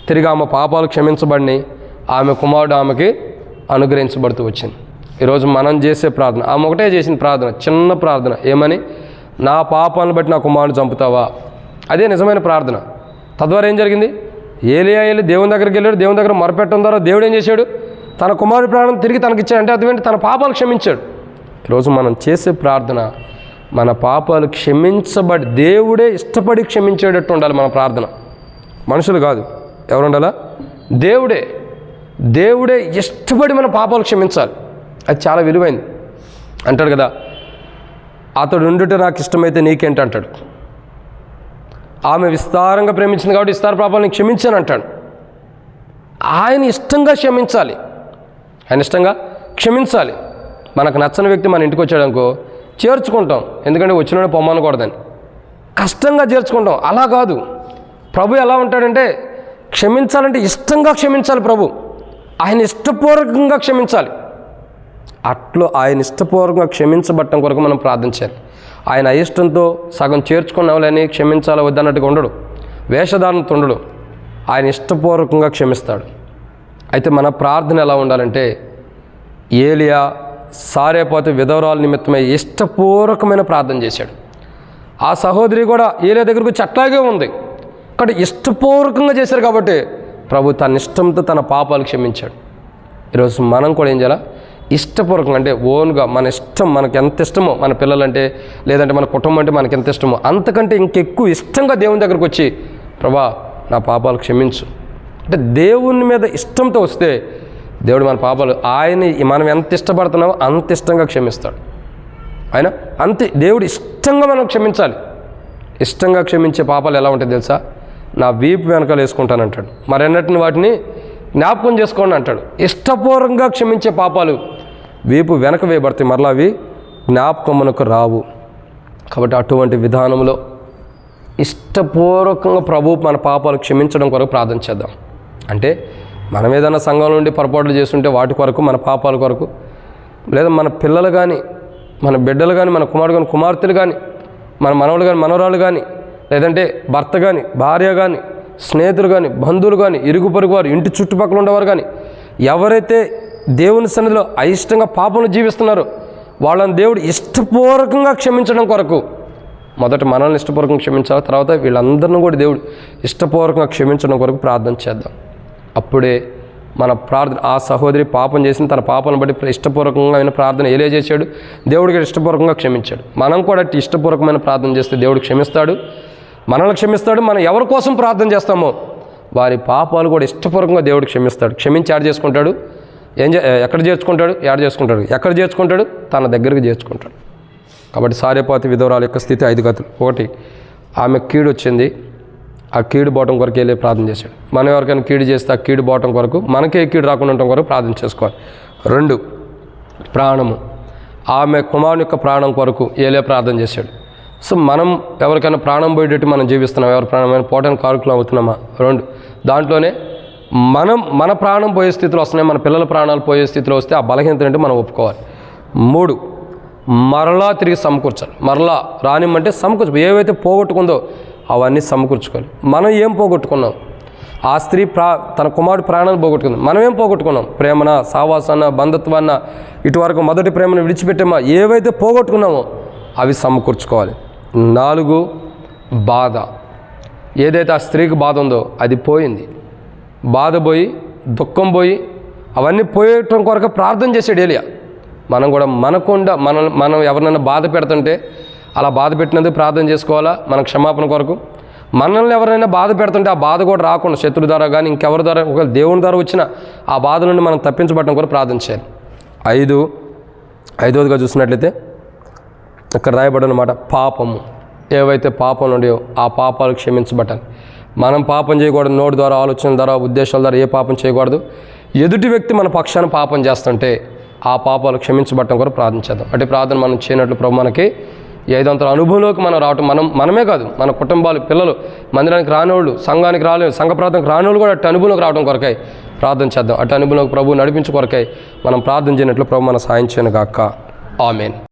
తిరిగి ఆమె పాపాలు క్షమించబడినాయి, ఆమె కుమారుడు ఆమెకి అనుగ్రహించబడుతూ వచ్చింది. ఈరోజు మనం చేసే ప్రార్థన, ఆమె ఒకటే చేసిన ప్రార్థన, చిన్న ప్రార్థన. ఏమని? నా పాపాలను బట్టి నా కుమారుడు చంపుతావా? అదే నిజమైన ప్రార్థన. తద్వారా ఏం జరిగింది? ఏలియా వెళ్ళి దేవుని దగ్గరికి వెళ్ళాడు. దేవుని దగ్గర మొరపెట్టడం ద్వారా దేవుడు ఏం చేశాడు? తన కుమారుడి ప్రాణం తిరిగి తనకిచ్చాడు. అంటే అదేంటి? తన పాపాలు క్షమించాడు. ఈరోజు మనం చేసే ప్రార్థన మన పాపాలు క్షమించబడి, దేవుడే ఇష్టపడి క్షమించేటట్టు ఉండాలి మన ప్రార్థన. మనుషులు కాదు. ఎవరు ఉండాలా? దేవుడే. దేవుడే ఇష్టపడి మన పాపాలు క్షమించాలి. అది చాలా విలువైంది. అంటాడు కదా, అతడు ఉండుట నాకు ఇష్టమైతే నీకేంటి అంటాడు. ఆమె విస్తారంగా ప్రేమించింది కాబట్టి విస్తార పాపాలను క్షమించాను అంటాడు. ఆయన ఇష్టంగా క్షమించాలి, ఆయన ఇష్టంగా క్షమించాలి. మనకు నచ్చని వ్యక్తి మన ఇంటికి వచ్చాడనుకో చేర్చుకుంటాం, ఎందుకంటే వచ్చిన పొమ్మనకూడదని. కష్టంగా చేర్చుకుంటాం. అలా కాదు. ప్రభు ఎలా ఉంటాడంటే క్షమించాలంటే ఇష్టంగా క్షమించాలి. ప్రభు ఆయన ఇష్టపూర్వకంగా క్షమించాలి. అట్లో ఆయన ఇష్టపూర్వకంగా క్షమించబట్టం కొరకు మనం ప్రార్థించాలి. ఆయన అయిష్టంతో సగం చేర్చుకున్నావులని క్షమించాలి వద్దన్నట్టుగా ఉండడు, వేషధారణతో ఉండడు. ఆయన ఇష్టపూర్వకంగా క్షమిస్తాడు. అయితే మన ప్రార్థన ఎలా ఉండాలంటే, ఏలియా సారేపోతే విధవరాల నిమిత్తమై ఇష్టపూర్వకమైన ప్రార్థన చేశాడు. ఆ సహోదరి కూడా ఏలియా దగ్గరకు వచ్చి అట్లాగే ఉంది. కాబట్టి ఇష్టపూర్వకంగా చేశారు కాబట్టి ప్రభు తన ఇష్టంతో తన పాపాలు క్షమించాడు. ఈరోజు మనం కూడా ఏం చేయాలి? ఇష్టపూర్వకంగా, అంటే ఓన్గా మన ఇష్టం, మనకు ఎంత ఇష్టమో మన పిల్లలంటే, లేదంటే మన కుటుంబం అంటే మనకి ఎంత ఇష్టమో అంతకంటే ఇంకెక్కువ ఇష్టంగా దేవుని దగ్గరకు వచ్చి, ప్రభా నా పాపాలు క్షమించు అంటే దేవుని మీద ఇష్టంతో వస్తే దేవుడు మన పాపాలు, ఆయన మనం ఎంత ఇష్టపడుతున్నామో అంత ఇష్టంగా క్షమిస్తాడు. ఆయన అంతే, దేవుడు ఇష్టంగా మనం క్షమించాలి. ఇష్టంగా క్షమించే పాపాలు ఎలా ఉంటాయి తెలుసా? నా వీపు వెనకాల వేసుకుంటానంటాడు. మరెన్నటిని వాటిని జ్ఞాపకం చేసుకోండి అంటాడు. ఇష్టపూర్వకంగా క్షమించే పాపాలు వీపు వెనక వేయబడతాయి, మరలా అవి జ్ఞాపకమునకు రావు. కాబట్టి అటువంటి విధానంలో ఇష్టపూర్వకంగా ప్రభు మన పాపాలు క్షమించడం కొరకు ప్రార్థన చేద్దాం. అంటే మనం ఏదైనా సంఘం నుండి పొరపాట్లు చేస్తుంటే వాటి కొరకు, మన పాపాల కొరకు, లేదా మన పిల్లలు కానీ, మన బిడ్డలు కానీ, మన కుమారుడు కానీ, కుమార్తెలు కానీ, మన మనవలు కానీ, మనవరాలు కానీ, లేదంటే భర్త కానీ, భార్య కానీ, స్నేహితులు కానీ, బంధువులు కానీ, ఇరుగు పొరుగు వారు, ఇంటి చుట్టుపక్కల ఉండేవారు కానీ, ఎవరైతే దేవుని సన్నిధిలో అయిష్టంగా పాపంలో జీవిస్తున్నారో వాళ్ళని దేవుడు ఇష్టపూర్వకంగా క్షమించడం కొరకు, మొదట మనల్ని ఇష్టపూర్వకంగా క్షమించాలి, తర్వాత వీళ్ళందరినీ కూడా దేవుడు ఇష్టపూర్వకంగా క్షమించడం కొరకు ప్రార్థన చేద్దాం. అప్పుడే మన ప్రార్థన, ఆ సహోదరి పాపం చేసిన తన పాపను బట్టి ఇష్టపూర్వకంగా అయిన ప్రార్థన ఏలే చేశాడు, దేవుడికి ఇష్టపూర్వకంగా క్షమించాడు. మనం కూడా ఇష్టపూర్వకమైన ప్రార్థన చేస్తే దేవుడు క్షమిస్తాడు, మనల్ని క్షమిస్తాడు. మనం ఎవరి కోసం ప్రార్థన చేస్తామో వారి పాపాలు కూడా ఇష్టపూర్వకంగా దేవుడు క్షమిస్తాడు. క్షమించి యాడ్ చేసుకుంటాడు. ఎక్కడ చేర్చుకుంటాడు? యాడ్ చేసుకుంటాడు. ఎక్కడ చేర్చుకుంటాడు? తన దగ్గరికి చేర్చుకుంటాడు. కాబట్టి సారేపాతి విధవరాల యొక్క స్థితి 5 గతులు. 1, ఆమె కీడు వచ్చింది, ఆ కీడు బోటం కొరకు వెళ్ళి ప్రార్థన చేశాడు. మనం ఎవరికైనా కీడు చేస్తే ఆ కీడు బోటం కొరకు, మనకే కీడు రాకుండా ఉండటం కొరకు ప్రార్థన చేసుకోవాలి. 2, ప్రాణము, ఆమె కుమారుని యొక్క ప్రాణం కొరకు ఏలే ప్రార్థన చేశాడు. సో మనం ఎవరికైనా ప్రాణం పోయేటట్టు మనం జీవిస్తున్నాం, ఎవరి ప్రాణమైన పోవడానికి కారుకులు అవుతున్నామా? 2, దాంట్లోనే మన ప్రాణం పోయే స్థితిలో వస్తున్నాయి, మన పిల్లల ప్రాణాలు పోయే స్థితిలో వస్తే ఆ బలహీనత అంటే మనం ఒప్పుకోవాలి. 3, మరలా తిరిగి సమకూర్చాలి. మరలా రానిమ్మంటే సమకూర్చు, ఏవైతే పోగొట్టుకుందో అవన్నీ సమకూర్చుకోవాలి. మనం ఏం పోగొట్టుకున్నాం? ఆ స్త్రీ తన కుమారుడు ప్రాణాలు పోగొట్టుకుంది. మనం ఏం పోగొట్టుకున్నాం? ప్రేమన, సావాసాన్న, బంధుత్వాన్న, ఇటువరకు మొదటి ప్రేమను విడిచిపెట్టామా? ఏవైతే పోగొట్టుకున్నామో అవి సమకూర్చుకోవాలి. 4, బాధ, ఏదైతే ఆ స్త్రీకి బాధ ఉందో అది పోయింది. బాధ పోయి, దుఃఖం పోయి, అవన్నీ పోయేయటం కొరకు ప్రార్థన చేసాడు ఏలియా. మనం కూడా మనకుండా మనం ఎవరినైనా బాధ పెడుతుంటే అలా బాధ పెట్టినందుకు ప్రార్థన చేసుకోవాలా, మన క్షమాపణ కొరకు. మనల్ని ఎవరైనా బాధ పెడుతుంటే ఆ బాధ కూడా రాకుండా, శత్రు ద్వారా కానీ ఇంకెవరి ద్వారా, ఒకవేళ దేవుని ద్వారా వచ్చిన ఆ బాధ నుండి మనం తప్పించబడడం కూడా ప్రార్థన చేయాలి. 5వదిగా చూసినట్లయితే ఇక్కడ రాయబడిన మాట, పాపము, ఏవైతే పాపం ఉన్నాయో ఆ పాపాలు క్షమించబట్టాలి. మనం పాపం చేయకూడదు. నోటి ద్వారా, ఆలోచన ద్వారా, ఉద్దేశాల ద్వారా ఏ పాపం చేయకూడదు. ఎదుటి వ్యక్తి మన పక్షాన పాపం చేస్తుంటే ఆ పాపాలు క్షమించబట్టడం కూడా ప్రార్థన చేద్దాం. అంటే ప్రార్థన మనం చేయనట్లు ప్రభు మనకి 5 అనుభవంలోకి మనం రావటం, మనమే కాదు, మన కుటుంబాలు, పిల్లలు, మందిరానికి రానివాళ్ళు, సంఘానికి రాలేదు, సంఘ ప్రార్థనకు రానివాళ్ళు కూడా అటు అనుభవంలోకి రావడం కొరకై ప్రార్థన చేద్దాం. అటు అనుభవంలోకి ప్రభు నడిపించు కొరకై మనం ప్రార్థన చేయనట్లు ప్రభు మన సాయం చేయను గాక. ఆమేన్.